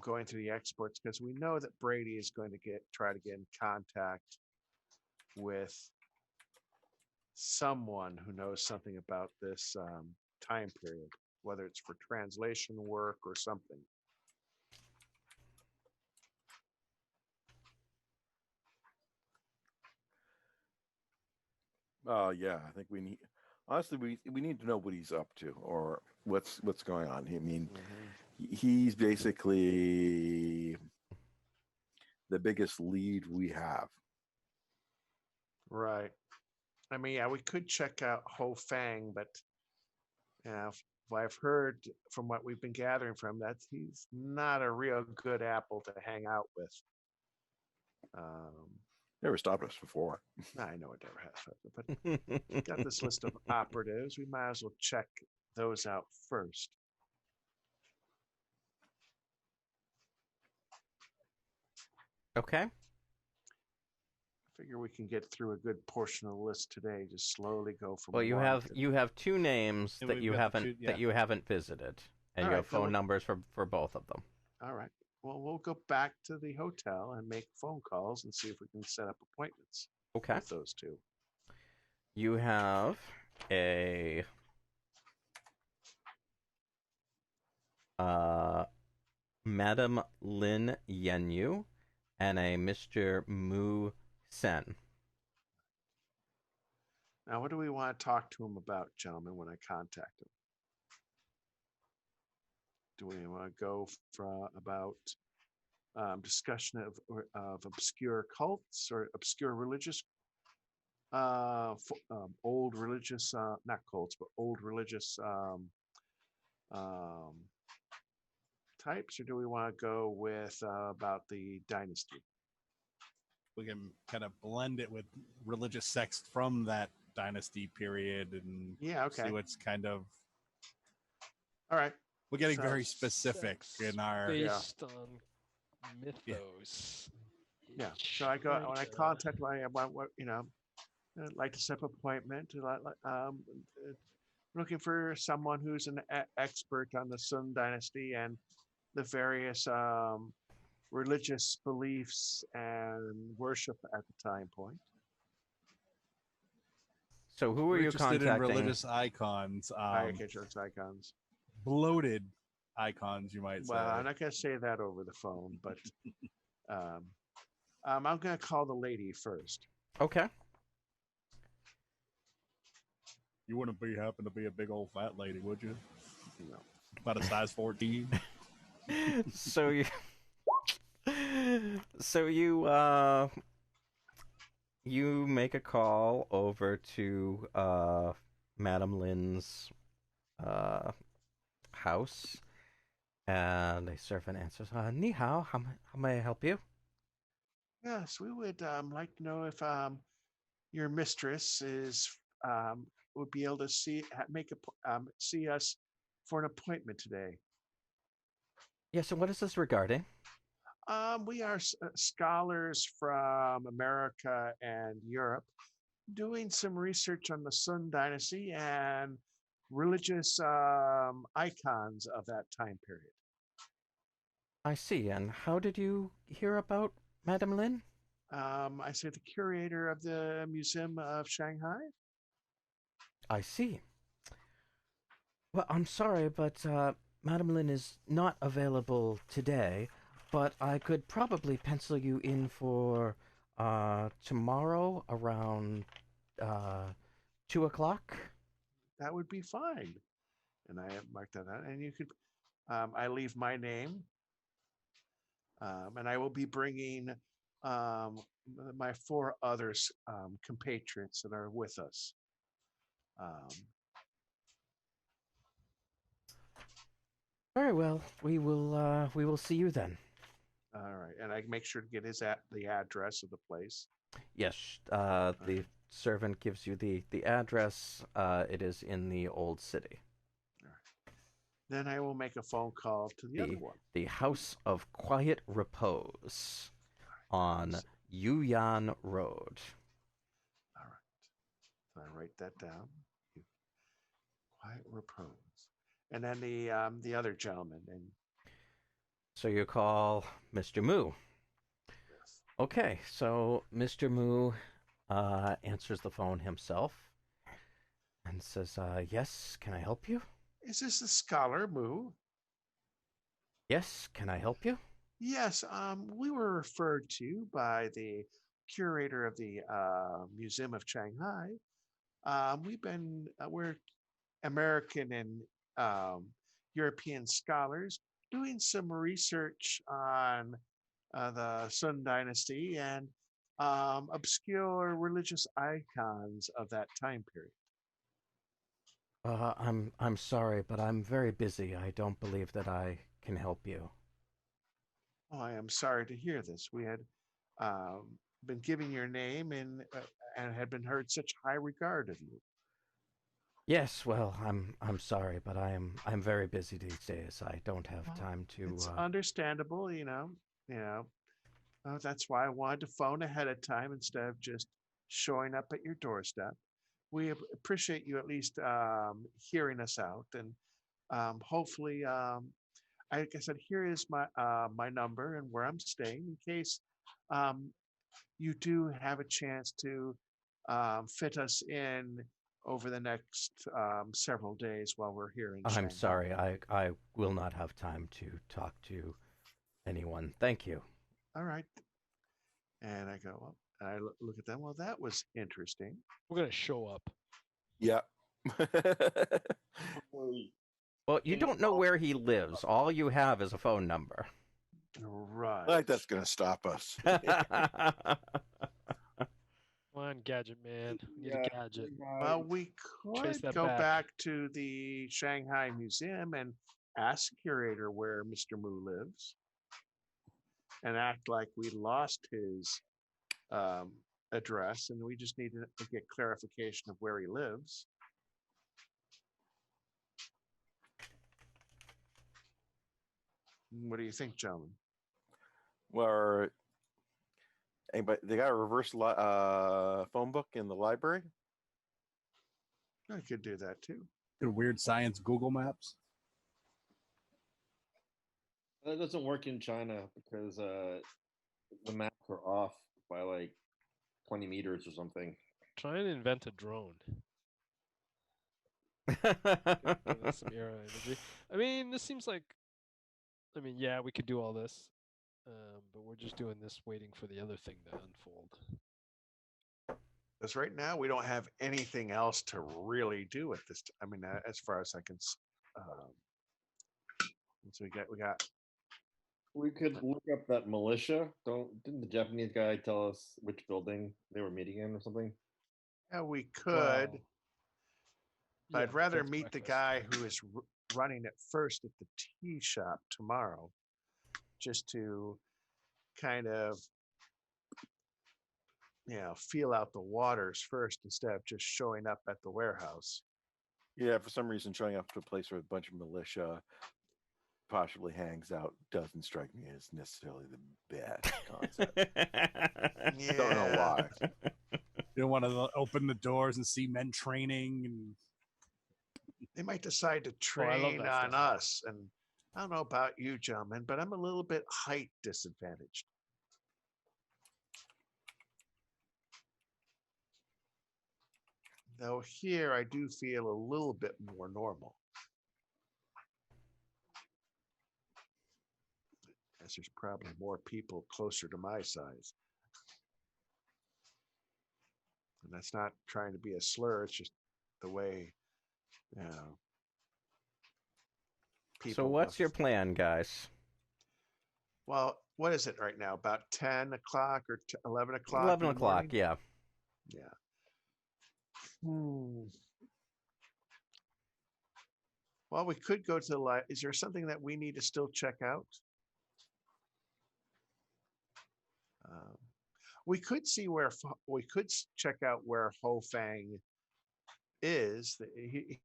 going through the exports, because we know that Brady is going to try to get in contact with someone who knows something about this time period, whether it's for translation work or something. Yeah, I think we need. Honestly, we need to know what he's up to or what's going on. I mean, he's basically the biggest lead we have. Right. I mean, yeah, we could check out Ho Fang, but I've heard from what we've been gathering from that he's not a real good apple to hang out with. Never stopped us before. I know it never has, but we've got this list of operatives. We might as well check those out first. Okay. figure we can get through a good portion of the list today. Just slowly go from. Well, you have two names And that we've you got the haven't two- that you haven't visited, and All you right, have then phone numbers for both of them. All right. Well, we'll go back to the hotel and make phone calls and see if we can set up appointments Okay. with those two. You have a Madam Lin Yenyu and a Mr. Mu Sen. Now, what do we want to talk to him about, gentlemen, when I contact him? Do we want to go about discussion of obscure cults or obscure religious, old religious, not cults, but old religious types, or do we want to go with about the dynasty? We can kind of blend it with religious sects from that dynasty period and see what's kind of. All right. We're getting very specific in our based on mythos. Yeah. So I go when I contact my I'd like to set up an appointment. Looking for someone who's an expert on the Sung Dynasty and the various religious beliefs and worship at the time point. So who are you contacting? In religious icons. Icons. Bloated icons, you might say. Well, I'm not going to say that over the phone, but I'm going to call the lady first. Okay. You wouldn't happen to be a big old fat lady, would you? No. About a size 14. So you make a call over to Madam Lin's house, and a servant answers, "Ni hao, how may I help you?" Yes, we would like to know if your mistress would be able to see us for an appointment today. Yes, and what is this regarding? We are scholars from America and Europe doing some research on the Sung Dynasty and religious icons of that time period. I see. And how did you hear about Madam Lin? I say the curator of the Museum of Shanghai. I see. Well, I'm sorry, but Madam Lin is not available today, but I could probably pencil you in for tomorrow around 2 o'clock. That would be fine. And I have marked that out. And you could, I leave my name. And I will be bringing my 4 other compatriots that are with us. Very well. We will see you then. All right, and I make sure to get the address of the place. Yes, the servant gives you the address. It is in the old city. All right. Then I will make a phone call to the other one. The House of Quiet Repose on Yuyan Road. All right. So I write that down. Quiet Repose. And then the other gentleman. And so you call Mr. Mu. Yes. Okay, so Mr. Mu answers the phone himself and says, "Yes, can I help you?" Is this the scholar Mu? Yes, can I help you? Yes, we were referred to by the curator of the Museum of Shanghai. We're American and European scholars doing some research on the Sung Dynasty and obscure religious icons of that time period. I'm sorry, but I'm very busy. I don't believe that I can help you. Oh, I am sorry to hear this. We had been given your name and had been heard such high regard of you. Yes, well, I'm sorry, but I'm very busy these days. I don't have time to. It's understandable, you know. That's why I wanted to phone ahead of time instead of just showing up at your doorstep. We appreciate you at least hearing us out, and hopefully, like I said, here is my number and where I'm staying in case um, you do have a chance to fit us in over the next several days while we're here in I'm Shanghai. sorry, I will not have time to talk to anyone. Thank you. All right. And I go, well, I look at them. Well, that was interesting. We're gonna show up. Yeah. Well, you don't know where he lives. All you have is a phone number. Right. Like that's gonna stop us. Come on, Gadget Man. We need a gadget. Well, we Trace could that go back. back to the Shanghai Museum and ask the curator where Mr. Mu lives and act like we lost his address and we just need to get clarification of where he lives. What do you think, gentlemen? Well, anybody, they got a reverse phone book in the library? I could do that too. The weird science Google Maps. That doesn't work in China because the maps are off by like 20 meters or something. Try and invent a drone. Give us some era imagery. I mean, this seems like. I mean, yeah, we could do all this, but we're just doing this, waiting for the other thing to unfold. Because right now we don't have anything else to really do at this. I mean, as far as I can. So We could look up that militia. Didn't the Japanese guy tell us which building they were meeting in or something? Yeah, we could. Well, But yeah, I'd rather that's meet the breakfast. guy who is running it first at the tea shop tomorrow, just to kind of, feel out the waters first instead of just showing up at the warehouse. Yeah, for some reason, showing up to a place where a bunch of militia possibly hangs out doesn't strike me as necessarily the best concept. Yeah. Don't know why. You don't want to open the doors and see men training and They might decide to Oh, I love train that on stuff. us. And I don't know about you, gentlemen, but I'm a little bit height disadvantaged. Though here I do feel a little bit more normal. As there's probably more people closer to my size. And that's not trying to be a slur, it's just the way, people. So what's your plan, guys? Well, what is it right now? About 10 o'clock or 11 o'clock? 11 in the o'clock, morning? yeah. Yeah. Well, we could go to the is there something that we need to still check out? We could see we could check out where Ho Fang is.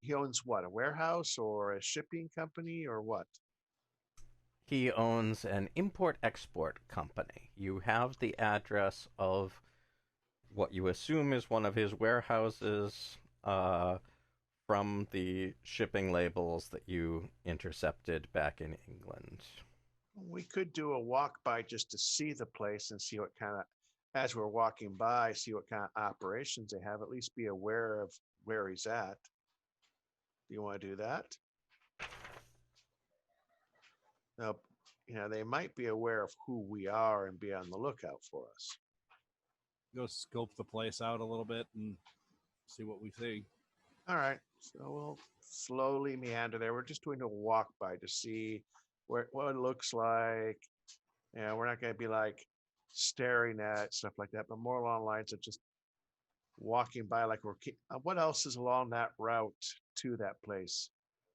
He owns what, a warehouse or a shipping company or what? He owns an import-export company. You have the address of what you assume is one of his warehouses from the shipping labels that you intercepted back in England. We could do a walk by just to see the place and see what kind of, as we're walking by, see what kind of operations they have, at least be aware of where he's at. Do you want to do that? Now, they might be aware of who we are and be on the lookout for us. go scope the place out a little bit and see what we see. All right. So we'll slowly meander there. We're just doing a walk by to see what it looks like. We're not going to be like staring at stuff like that, but more along the lines of just walking by like what else is along that route to that place?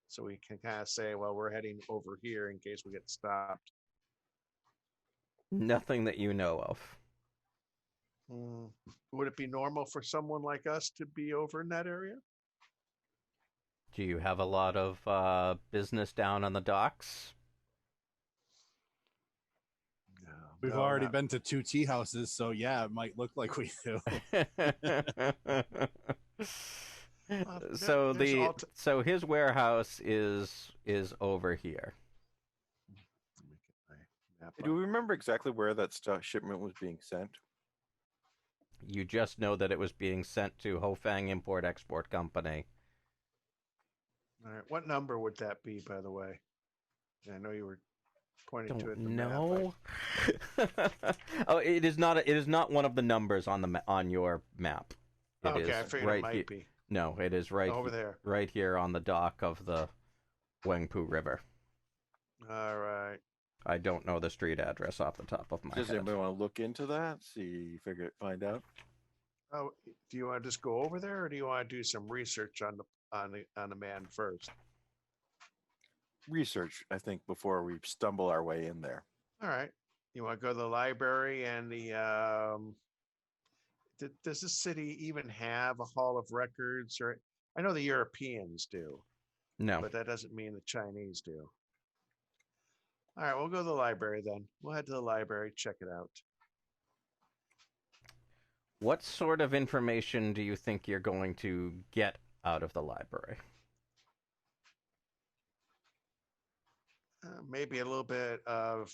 So we can kind of say, well, we're heading over here in case we get stopped. Nothing that you know of. Would it be normal for someone like us to be over in that area? Do you have a lot of business down on the docks? We've No, already not- been to 2 tea houses, so yeah, it might look like we do. So there's the all t- so his warehouse is over here. Let me get my map Do up. we remember exactly where that shipment was being sent? You just know that it was being sent to Hofang Import Export Company. All right. What number would that be, by the way? I know you were pointing to it Don't in the know. Oh, it is not. It is not one of the numbers on the on your map. It map. Okay, is I figured right it might here. be No, it is right over there. right here on the dock of the Wangpu River. All right. I don't know the street address off the top of my Does head. anybody want to look into that? Find out? Oh, do you want to just go over there, or do you want to do some research on the man first? Research, I think, before we stumble our way in there. All right. You want to go to the library and the does this city even have a hall of records? Or I know the Europeans do, No. but that doesn't mean the Chinese do. All right, we'll go to the library then. We'll head to the library, check it out. What sort of information do you think you're going to get out of the library? Maybe a little bit of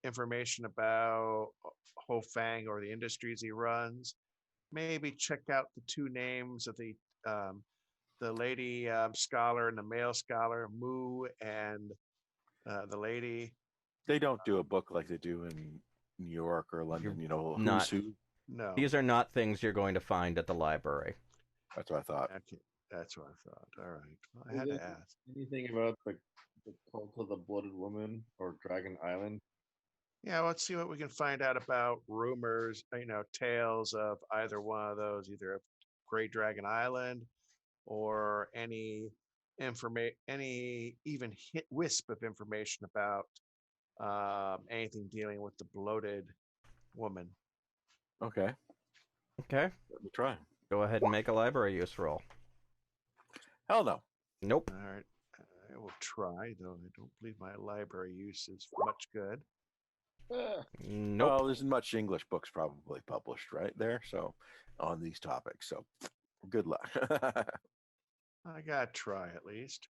information about Ho Fang or the industries he runs. Maybe check out the 2 names of the lady scholar and the male scholar, Mu, and the lady. They don't do a book like they do in New York or London, you know, not- who's who. No, These are not things you're going to find at the library. That's what I thought. okay, that's what I thought. All right, well, I Is had to it- ask. Anything about the cult of the Blooded Woman or Dragon Island? Yeah, let's see what we can find out about rumors, tales of either one of those, either of Great Dragon Island or any even wisp of information about anything dealing with the bloated woman. Okay, Okay. let me try. Go ahead and make a library use roll. Hell no. Nope. All right, I will try, though I don't believe my library use is much good. Nope. Well, there's much English books probably published right there, so on these topics. So good luck. I gotta try at least.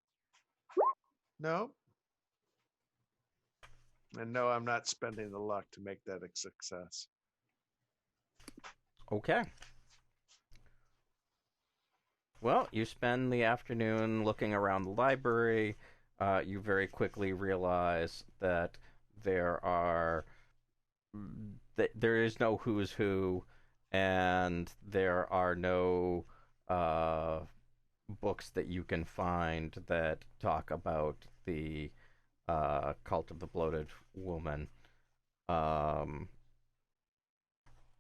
Nope. And no, I'm not spending the luck to make that a success. Okay. Well, you spend the afternoon looking around the library. You very quickly realize that there is no who's who, and there are no books that you can find that talk about the cult of the bloated woman.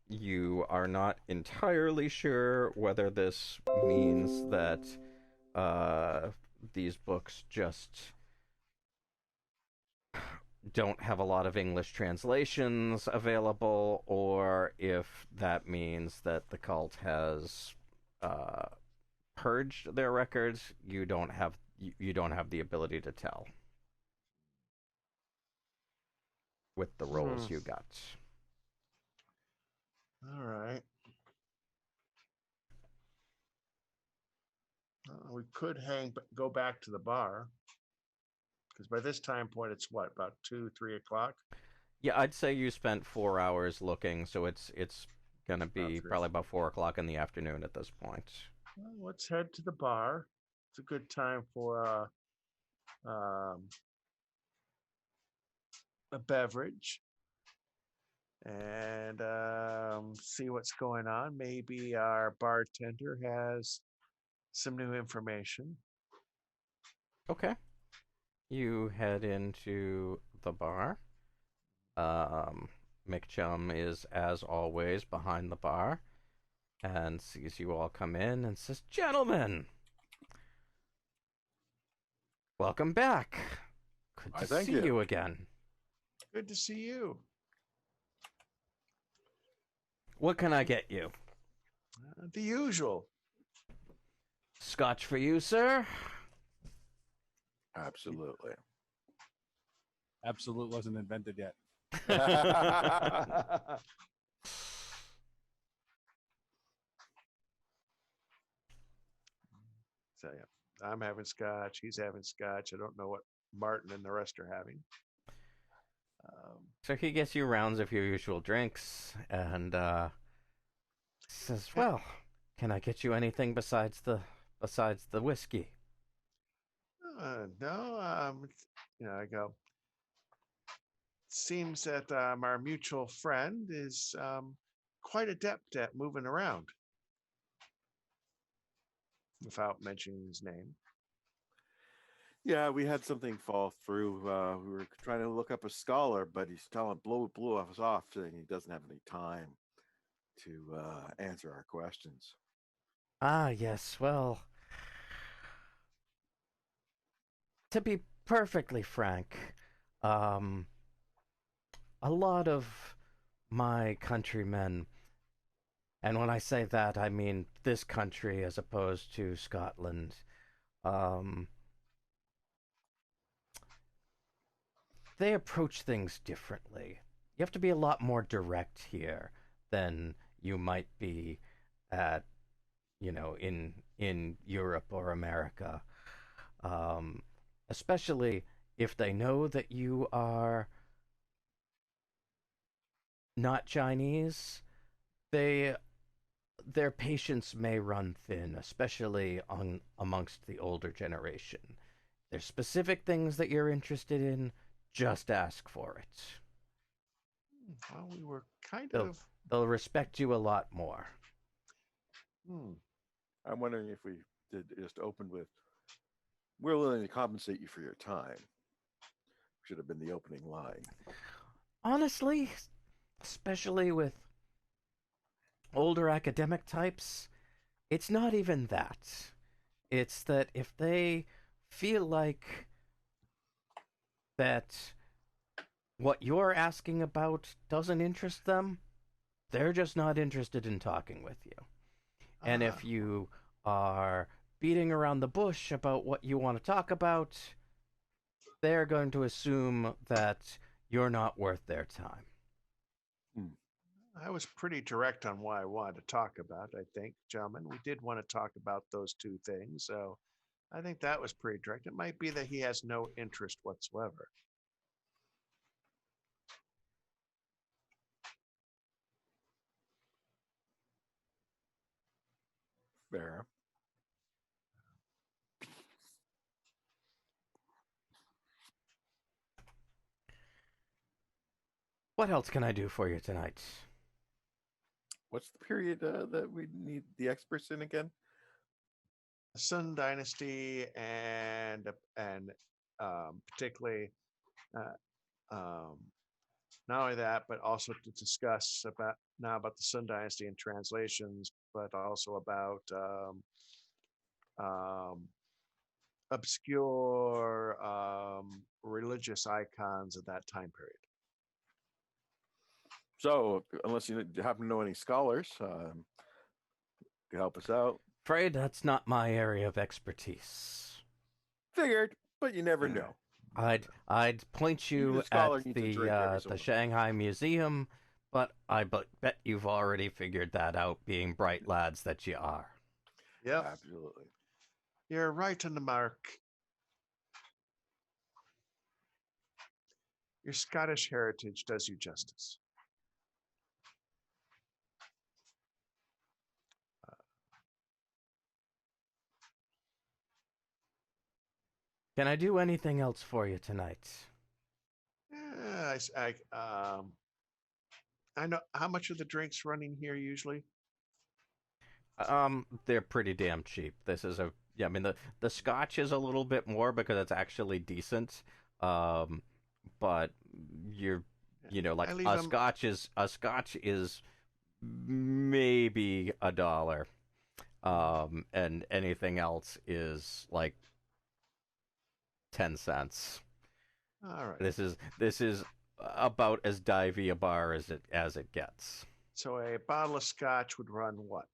You are not entirely sure whether this means that these books just don't have a lot of English translations available, or if that means that the cult has purged their records. You don't have the ability to tell with the rolls you got. All right. We could go back to the bar, because by this time point it's what, about 2-3 o'clock. Yeah, I'd say you spent 4 hours looking, so it's gonna be About probably about 4 o'clock in the afternoon at this point. Well, let's head to the bar. It's a good time for a beverage and see what's going on. Maybe our bartender has some new information. Okay. You head into the bar. McChum is, as always, behind the bar and sees you all come in and says, "Gentlemen, welcome back. Good to Thank see you. you again. Good to see you. What can I get you? The usual. Scotch for you, sir? Absolutely. Absolute wasn't invented yet. So yeah, I'm having scotch. He's having scotch. I don't know what Martin and the rest are having. So he gets you rounds of your usual drinks and says, "Well, can I get you anything besides the whiskey?" No, I go. Seems that our mutual friend is quite adept at moving around, without mentioning his name. Yeah, we had something fall through. We were trying to look up a scholar, but he's blew us off, saying he doesn't have any time to answer our questions. Ah, yes. Well, to be perfectly frank, um, a lot of my countrymen, and when I say that, I mean this country as opposed to Scotland, um, they approach things differently. You have to be a lot more direct here than you might be at, in Europe or America. Um, Especially if they know that you are not Chinese, they their patience may run thin, especially on amongst the older generation. There's specific things that you're interested in, just ask for it. Well, we were kind They'll of. they'll respect you a lot more. I'm wondering if we did just open with, "We're willing to compensate you for your time." Should have been the opening line. Honestly, especially with older academic types, it's not even that. It's that if they feel like that what you're asking about doesn't interest them, they're just not interested in talking with you. And if you are beating around the bush about what you want to talk about, they're going to assume that you're not worth their time. I was pretty direct on what I wanted to talk about, I think, gentlemen. We did want to talk about those two things, so I think that was pretty direct. It might be that he has no interest whatsoever. Fair. What else can I do for you tonight? What's the period that we need the experts in again? Sun Dynasty and particularly not only that, but also to discuss about the Sun Dynasty and translations, but also about obscure religious icons of that time period. So, unless you happen to know any scholars, could help us out. Afraid that's not my area of expertise. Figured, but you never know. I'd point you at the Shanghai Museum, but I bet you've already figured that out, being bright lads that you are. Yep. Absolutely. You're right on the mark. Your Scottish heritage does you justice. Can I do anything else for you tonight? I know. How much are the drinks running here usually? They're pretty damn cheap. This is I mean the scotch is a little bit more because it's actually decent. But like a scotch is maybe $1. And anything else is like 10 cents. All right. This is about as divey a bar as it gets. So a bottle of scotch would run what?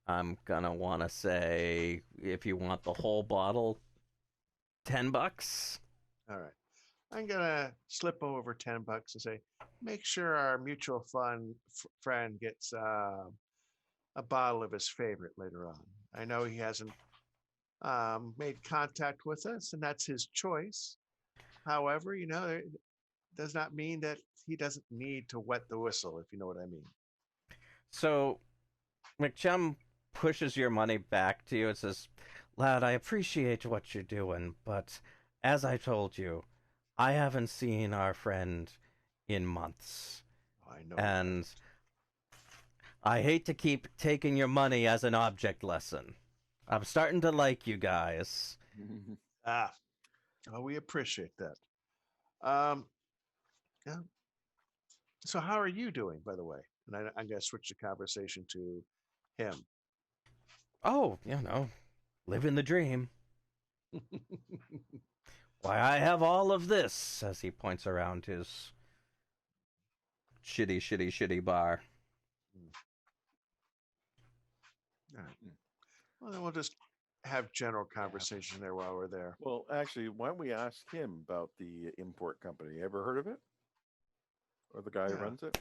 I'm gonna want to say, if you want the whole bottle, $10. All right. I'm gonna slip over $10 and say, make sure our mutual friend gets a bottle of his favorite later on. I know he hasn't made contact with us, and that's his choice. However, it does not mean that he doesn't need to wet the whistle, if you know what I mean. So McChum pushes your money back to you and says, "Lad, I appreciate what you're doing, but as I told you, I haven't seen our friend in months. I know. And I hate to keep taking your money as an object lesson. I'm starting to like you guys." Well, we appreciate that. Yeah. So how are you doing, by the way? And I'm going to switch the conversation to him. Oh, living the dream. Why, I have all of this, as he points around his shitty bar. All right. Well, then we'll just have general conversation there while we're there. Well, actually, why don't we ask him about the import company? Ever heard of it? Or the guy who runs it?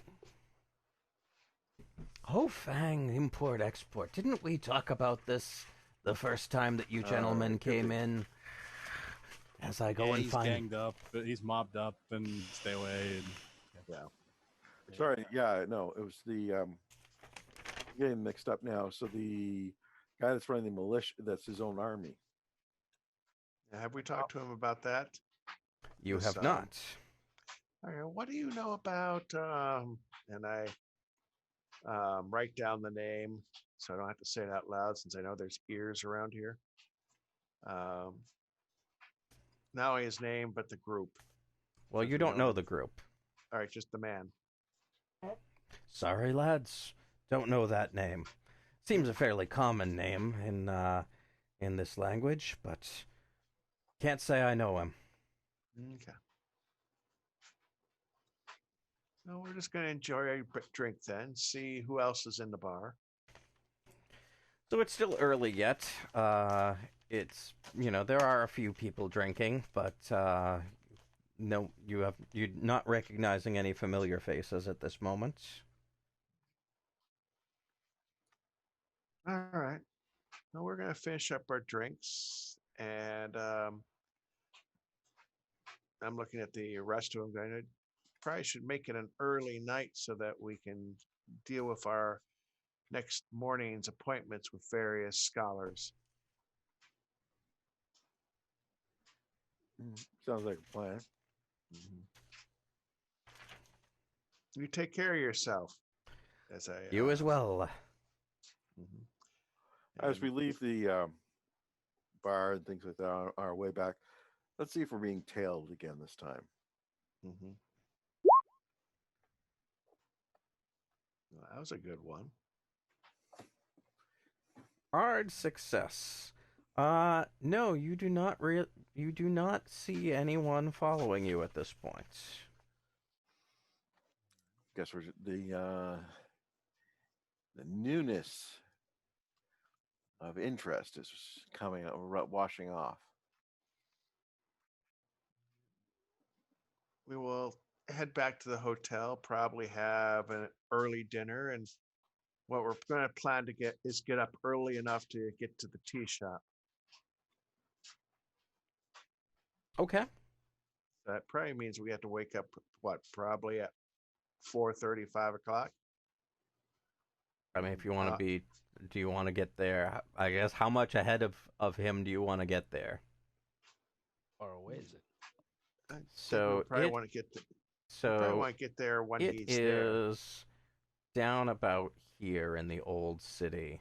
Oh, Fang, import export. Didn't we talk about this the first time that you gentlemen came in? As I go and he's find, ganged up, but he's mobbed up, and stay away. And Sorry, no, it was the getting mixed up now. So the guy that's running the militia, that's his own army. Have we talked to him about that? You have not. Okay, what do you know about? And I write down the name so I don't have to say it out loud, since I know there's ears around here. Not only his name, but the group. Well, you don't know the group. All right, just the man. Sorry, lads. Don't know that name. Seems a fairly common name in this language, but can't say I know him. Okay. No, we're just going to enjoy a drink then, see who else is in the bar. So it's still early yet. It's, there are a few people drinking, but no, you're not recognizing any familiar faces at this moment. All right. Well, we're going to finish up our drinks, and I'm looking at the rest of them. Going to probably should make it an early night so that we can deal with our next morning's appointments with various scholars. Sounds like a plan. Mm-hmm. You take care of yourself. You as well. Mm-hmm. As we leave the bar and things like that on our way back, let's see if we're being tailed again this time. Mm-hmm. Well, that was a good one. Hard success. No, you do not you do not see anyone following you at this point. Guess we're the newness of interest is coming washing off. We will head back to the hotel, probably have an early dinner, and what we're going to plan to get up early enough to get to the tea shop. Okay. That probably means we have to wake up, probably at 4:30, 5 o'clock. I mean, if you want to do you want to get there? I guess how much ahead of him do you want to get there? Far away is it? So probably want to get there. Probably want to get there when he's there. It is down about here in the old city,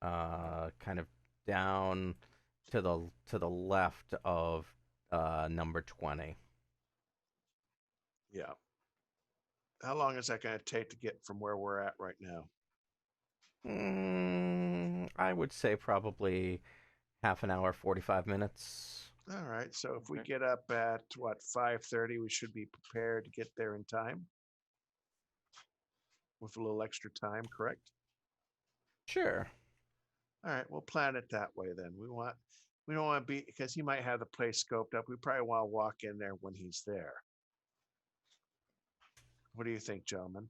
kind of down to the left of number 20. Yeah. How long is that going to take to get from where we're at right now? I would say probably half an hour, 45 minutes. All right. So if we get up at 5:30, we should be prepared to get there in time. With a little extra time, correct? Sure. All right, we'll plan it that way then. we don't want to be, because he might have the place scoped up. We probably want to walk in there when he's there. What do you think, gentlemen?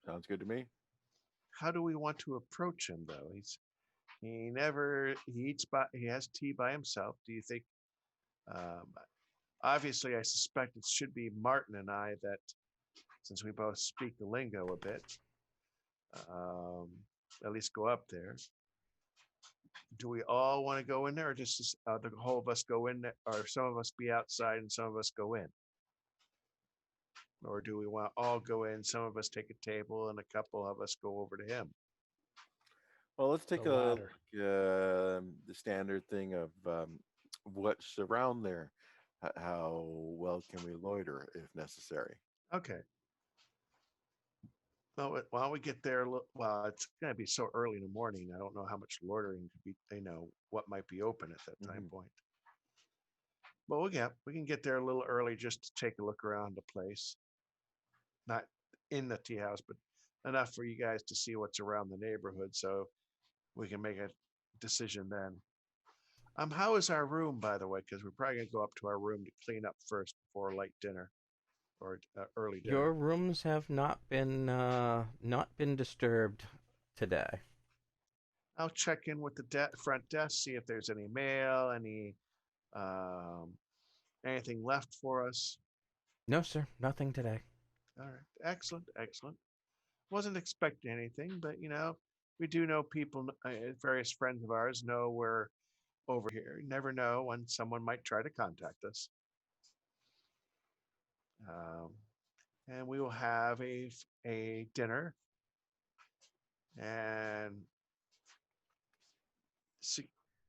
Sounds good to me. How do we want to approach him, though? He has tea by himself. Do you think? Obviously, I suspect it should be Martin and I that, since we both speak the lingo a bit, at least go up there. Do we all want to go in there, or just the whole of us go in there, or some of us be outside and some of us go in? Or do we want to all go in, some of us take a table, and a couple of us go over to him? Well, let's take The latter. the standard thing of what's around there. How well can we loiter if necessary? Okay. Well, why don't we get there? Well, it's going to be so early in the morning. I don't know how much loitering could be, what might be open at that time point. But we can get there a little early just to take a look around the place. Not in the tea house, but enough for you guys to see what's around the neighborhood, so we can make a decision then. How is our room, by the way? Because we're probably gonna go up to our room to clean up first before a late dinner or early dinner. Your rooms have not been disturbed today. I'll check in with the front desk, see if there's any mail, anything left for us. No, sir, nothing today. All right, excellent. Wasn't expecting anything, but we do know people. Various friends of ours know we're over here. You never know when someone might try to contact us. And we will have a dinner and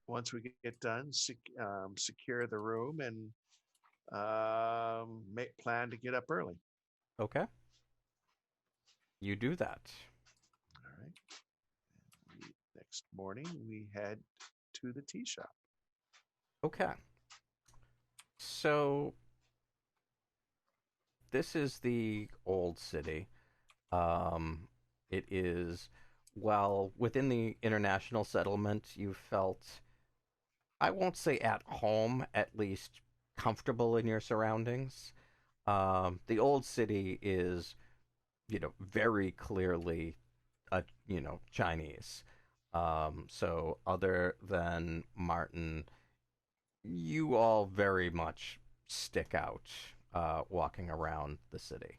once we get done, secure the room and plan to get up early. Okay. You do that. All right. Next morning, we head to the tea shop. Okay. So this is the old city. It is, while within the international settlement, you felt, I won't say at home, at least comfortable in your surroundings. The old city is, very clearly, Chinese. So other than Martin, you all very much stick out walking around the city.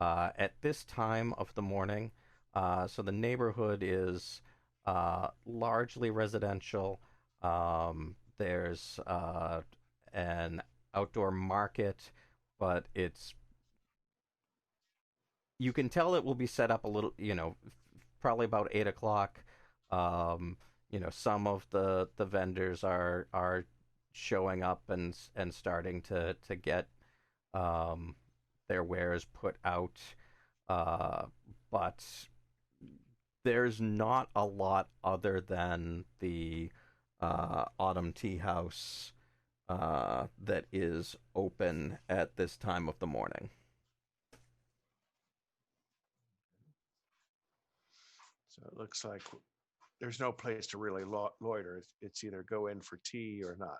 At this time of the morning, so the neighborhood is largely residential. There's an outdoor market, but you can tell it will be set up a little, probably about 8 o'clock. Some of the vendors are showing up and starting to get their wares put out, but there's not a lot other than the Autumn Tea House that is open at this time of the morning. So it looks like there's no place to really loiter. It's either go in for tea or not.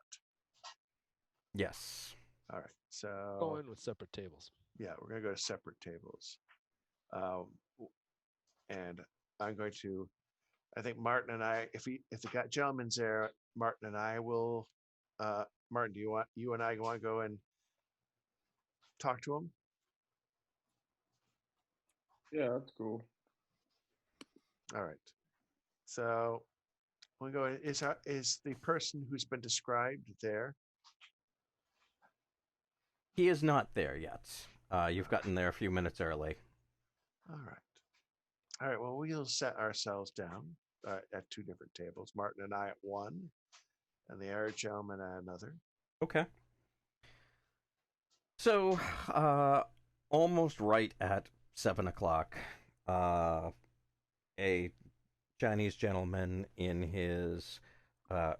Yes. All right. So go in with separate tables. Yeah, we're going to go to separate tables. And I'm going to, I think Martin and I, if the gentleman's there, Martin and I will, Martin, you and I want to go and talk to him? Yeah, that's cool. All right. So we'll go. Is the person who's been described there? He is not there yet. You've gotten there a few minutes early. All right. Well, we'll set ourselves down at two different tables. Martin and I at one, and the other gentleman at another. Okay. So, almost right at 7 o'clock, a Chinese gentleman in his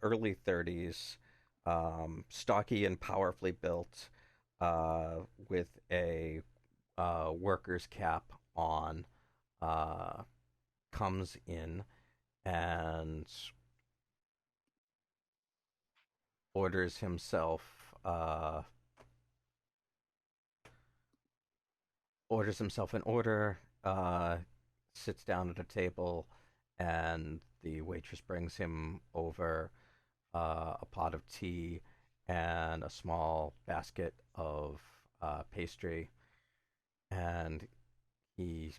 early 30s, stocky and powerfully built, with a worker's cap on, comes in and orders himself an order, sits down at a table, and the waitress brings him over a pot of tea and a small basket of pastry, and he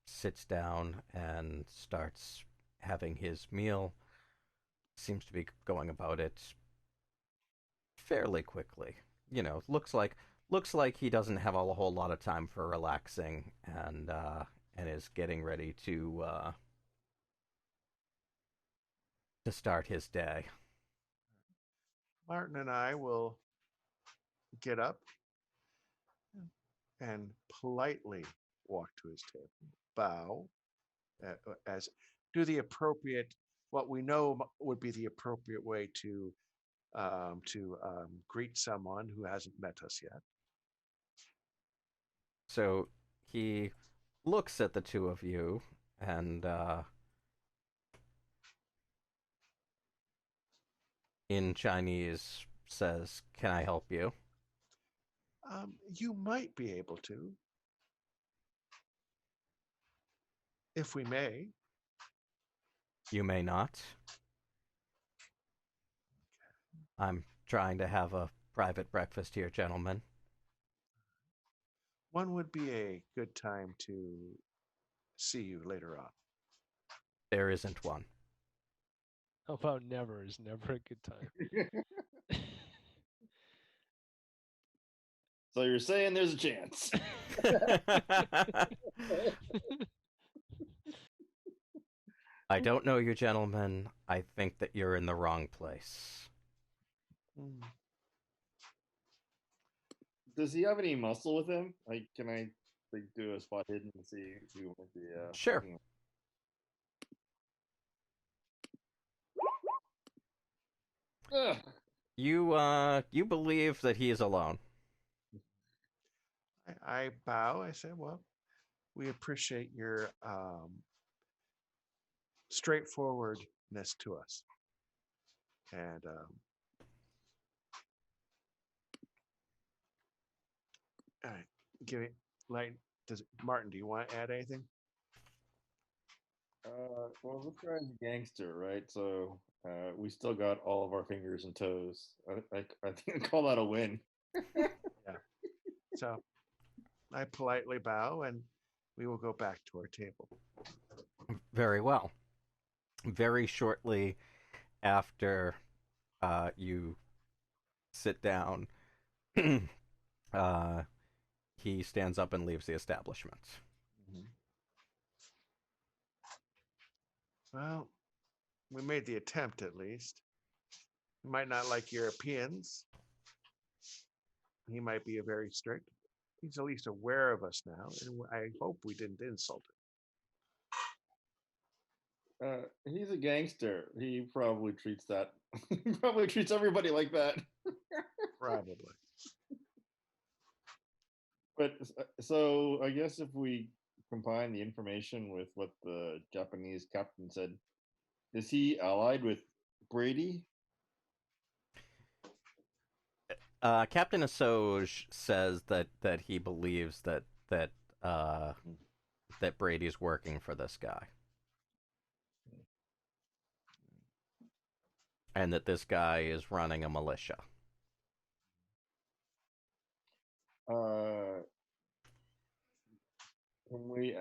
sits down and starts having his meal. Seems to be going about it fairly quickly. Looks like he doesn't have a whole lot of time for relaxing, and is getting ready to start his day. Martin and I will get up and politely walk to his table, bow, as do the appropriate, what we know would be the appropriate way to greet someone who hasn't met us yet. So he looks at the two of you and in Chinese says, "Can I help you?" You might be able to, if we may. You may not. I'm trying to have a private breakfast here, gentlemen. When would be a good time to see you later on? There isn't one. How about never is never a good time. So you're saying there's a chance? I don't know you, gentlemen. I think that you're in the wrong place. Does he have any muscle with him? Like, can I do a spot hidden and see who might be? Sure. You believe that he is alone. I bow. I say, well, we appreciate your straightforwardness to us. And all right, give it like Martin, do you want to add anything? Well, this guy's a gangster, right? So we still got all of our fingers and toes. I think I call that a win. Yeah. So I politely bow, and we will go back to our table. Very well. Very shortly after you sit down, he stands up and leaves the establishment. Well, we made the attempt at least. He might not like Europeans. He might be very strict. He's at least aware of us now, and I hope we didn't insult him. He's a gangster. He probably treats that. He probably treats everybody like that. Probably. But so I guess if we combine the information with what the Japanese captain said, is he allied with Brady? Captain Asoj says that he believes that Brady's working for this guy, and that this guy is running a militia. Can we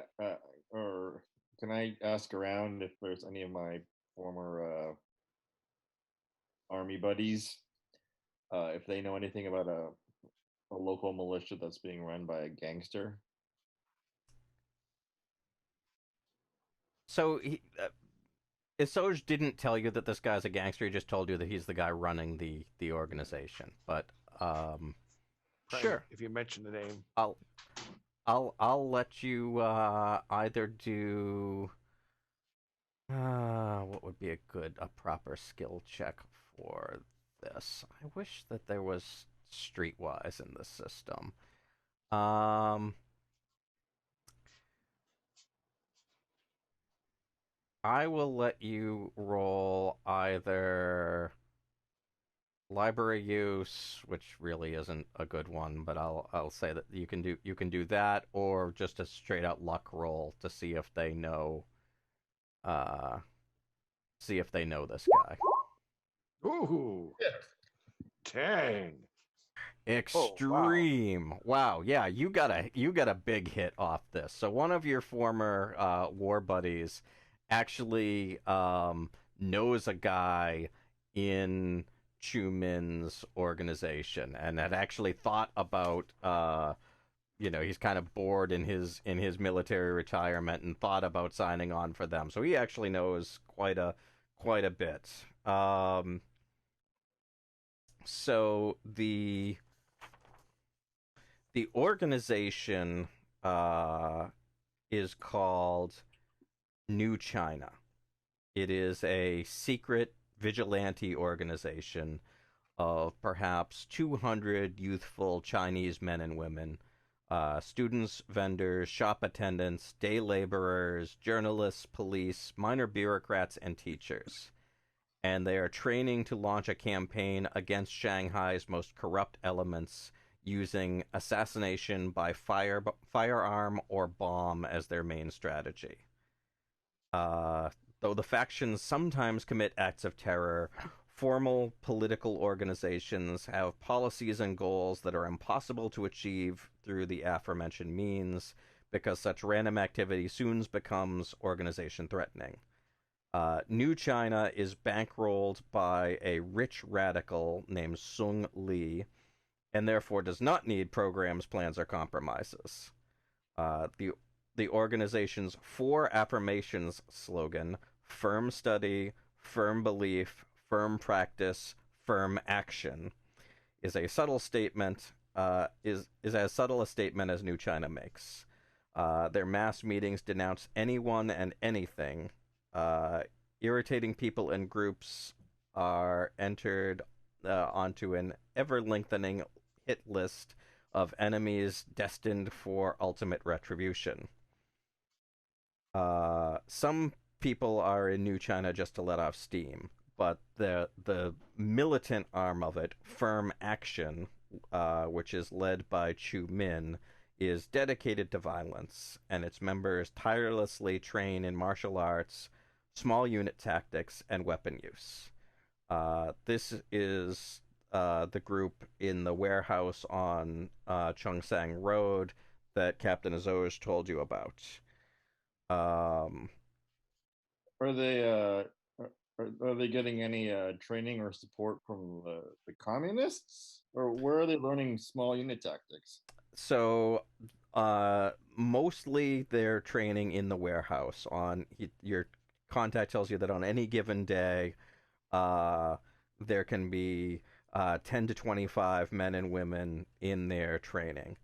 or can I ask around if there's any of my former army buddies if they know anything about a local militia that's being run by a gangster? So Isoj didn't tell you that this guy's a gangster. He just told you that he's the guy running the organization. But sure, if you mention the name, I'll let you either do what would be a proper skill check for this. I wish that there was Streetwise in the system. I will let you roll either library use, which really isn't a good one, but I'll say that you can do that, or just a straight out luck roll to see if they know uh this guy. Ooh, dang. Oh, wow. Extreme. Wow. Yeah, you got a big hit off this. So one of your former war buddies actually knows a guy in Chu Min's organization and had actually thought about he's kind of bored in his military retirement and thought about signing on for them. So he actually knows quite a bit. So the organization is called New China. It is a secret vigilante organization of perhaps 200 youthful Chinese men and women, students, vendors, shop attendants, day laborers, journalists, police, minor bureaucrats, and teachers. And they are training to launch a campaign against Shanghai's most corrupt elements using assassination by firearm or bomb as their main strategy. Though the factions sometimes commit acts of terror, formal political organizations have policies and goals that are impossible to achieve through the aforementioned means, because such random activity soon becomes organization threatening. New China is bankrolled by a rich radical named Sung Lee, and therefore does not need programs, plans, or compromises. The organization's 4 affirmations slogan: firm study, firm belief, firm practice, firm action, is a subtle statement. Is as subtle a statement as New China makes. Their mass meetings denounce anyone and anything. Irritating people and groups are entered onto an ever-lengthening hit list of enemies destined for ultimate retribution. Some people are in New China just to let off steam, but the militant arm of it, Firm Action, which is led by Chu Min, is dedicated to violence, and its members tirelessly train in martial arts, small unit tactics, and weapon use. This is the group in the warehouse on Chongsang Road that Captain Azoj told you about. Are they are they getting any training or support from the communists, or where are they learning small unit tactics? So mostly they're training in the warehouse. Your contact tells you that on any given day, there can be 10 to 25 men and women in there training.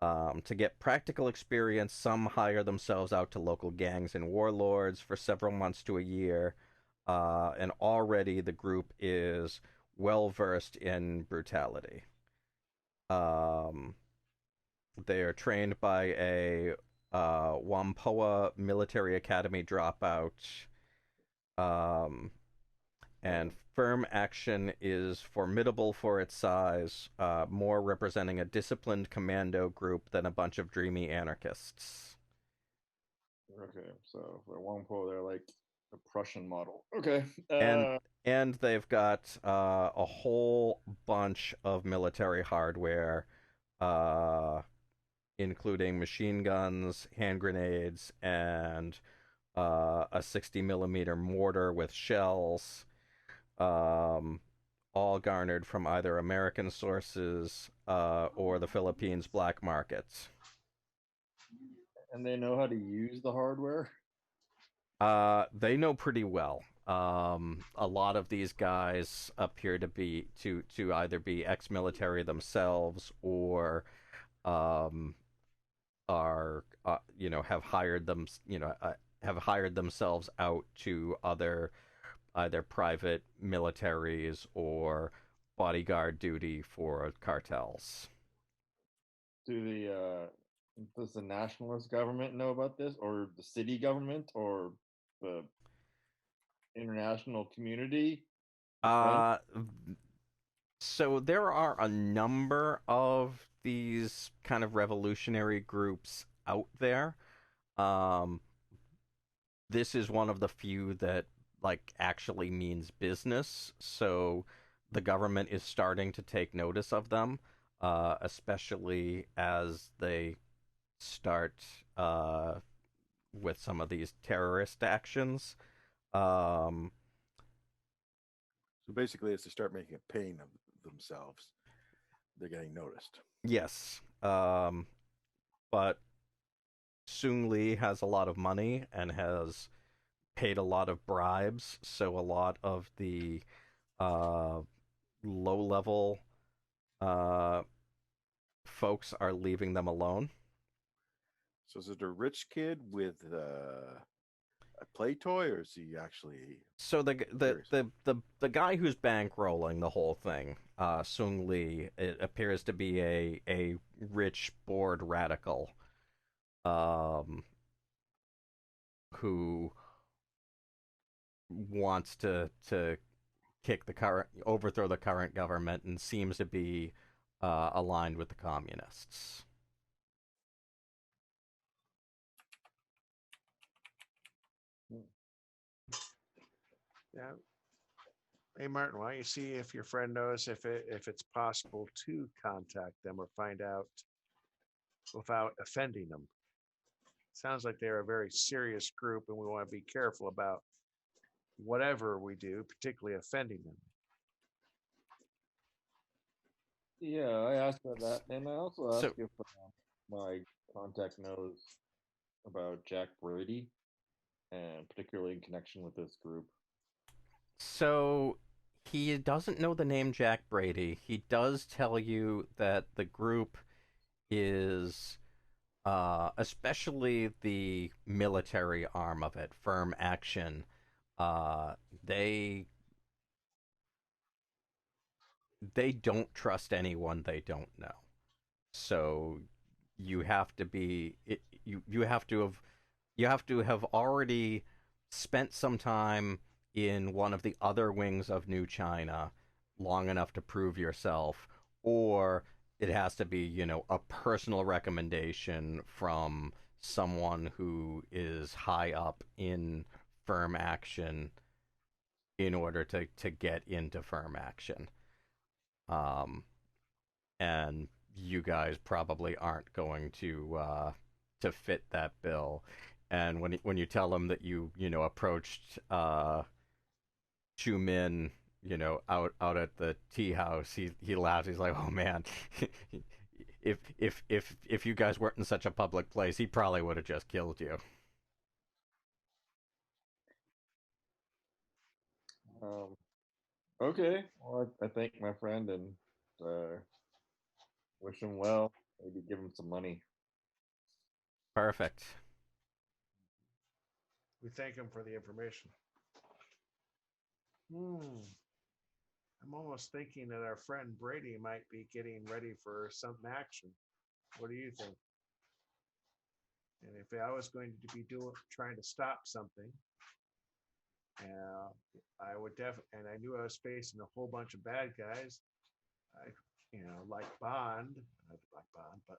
To get practical experience, some hire themselves out to local gangs and warlords for several months to a year, and already the group is well versed in brutality. They are trained by a Whampoa Military Academy dropout. And Firm Action is formidable for its size, more representing a disciplined commando group than a bunch of dreamy anarchists. Okay, so for Wampo, they're like the Prussian model. Okay. And they've got a whole bunch of military hardware, including machine guns, hand grenades, and a 60 millimeter mortar with shells, all garnered from either American sources or the Philippines black markets. And they know how to use the hardware? They know pretty well. A lot of these guys appear to be to either be ex-military themselves or are have hired themselves out to other either private militaries or bodyguard duty for cartels. Does the nationalist government know about this, or the city government, or the international community? Uh, So there are a number of these kind of revolutionary groups out there. Um, this is one of the few that like actually means business. So the government is starting to take notice of them, especially as they start with some of these terrorist actions. Um, So basically, as they start making a pain of themselves, they're getting noticed. yes, but Sung Lee has a lot of money and has paid a lot of bribes, so a lot of the uh, low level uh, folks are leaving them alone. So is it a rich kid with a play toy, or is he actually So serious? the guy who's bankrolling the whole thing, Sung Lee, it appears to be a rich bored radical, um, who wants to kick the current overthrow the current government and seems to be aligned with the communists. Yeah. Hey, Martin, why don't you see if your friend knows if it's possible to contact them or find out without offending them? Sounds like they're a very serious group, and we want to be careful about whatever we do, particularly offending them. Yeah, I asked about that, and I also So asked if my contact knows about Jack Brady, and particularly in connection with this group. So he doesn't know the name Jack Brady. He does tell you that the group is, especially the military arm of it, Firm Action. Uh, they they don't trust anyone they don't know. So you have to be you have to have already spent some time in one of the other wings of New China long enough to prove yourself, or it has to be, a personal recommendation from someone who is high up in Firm Action in order to get into Firm Action. Um, and you guys probably aren't going to fit that bill. And when you tell him that you approached Chu Min, out at the tea house, he laughs. He's like, "Oh man, if you guys weren't in such a public place, he probably would have just killed you." Um, okay, well, I thank my friend and uh, wish him well. Maybe give him some money. Perfect. We thank them for the information. I'm almost thinking that our friend Brady might be getting ready for some action. What do you think? And if I was going to be trying to stop something, I would definitely, and I knew I was facing a whole bunch of bad guys. I, like Bond, not like Bond, but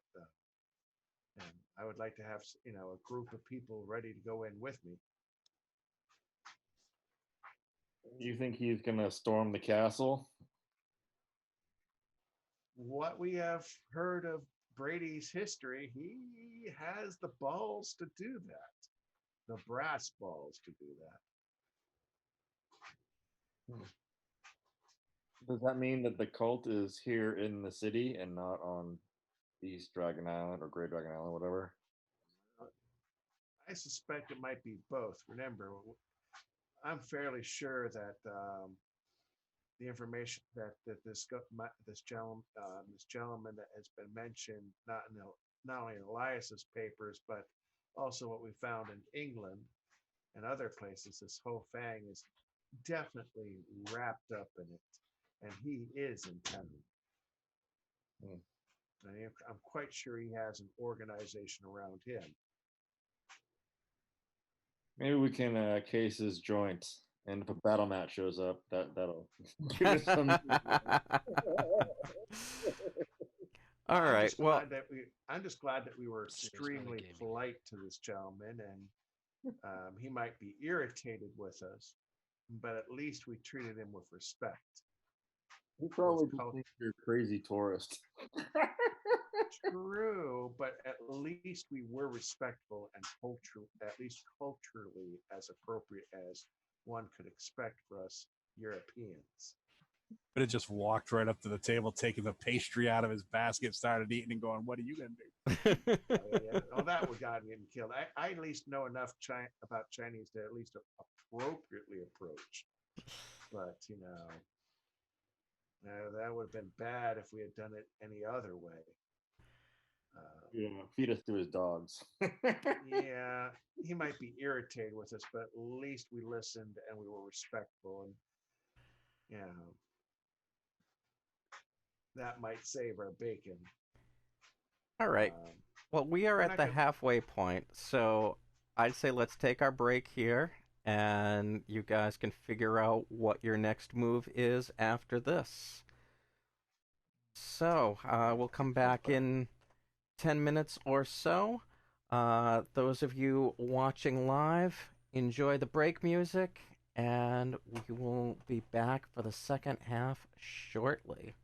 and I would like to have a group of people ready to go in with me. You think he's gonna storm the castle? What we have heard of Brady's history, he has the balls to do that, the brass balls to do that. Does that mean that the cult is here in the city and not on East Dragon Island or Great Dragon Island, whatever? I suspect it might be both. Remember, I'm fairly sure that the information that this gentleman that has been mentioned, not only in Elias's papers, but also what we found in England and other places, this Ho Fang is definitely wrapped up in it, and he is in town. I'm quite sure he has an organization around him. Maybe we can case his joints And if a battle mat shows up, that'll give us some. All right. Well, I'm just glad that we were Serious extremely metagaming. polite to this gentleman, and he might be irritated with us, but at least we treated him with respect. He probably just thinks you're a crazy tourist. True, but at least we were respectful and at least culturally as appropriate as one could expect for us Europeans. But it just walked right up to the table, taking the pastry out of his basket, started eating and going, "What are you going to do?" Oh, that would got him killed. I at least know enough about Chinese to at least appropriately approach. But, that would have been bad if we had done it any other way. Feed us to his dogs. Yeah, he might be irritated with us, but at least we listened and we were respectful, and that might save our bacon. All right. Well, we are at the halfway point, so I'd say let's take our break here, and you guys can figure out what your next move is after this. So we'll come back in 10 minutes or so. Those of you watching live, enjoy the break music, and we will be back for the second half shortly.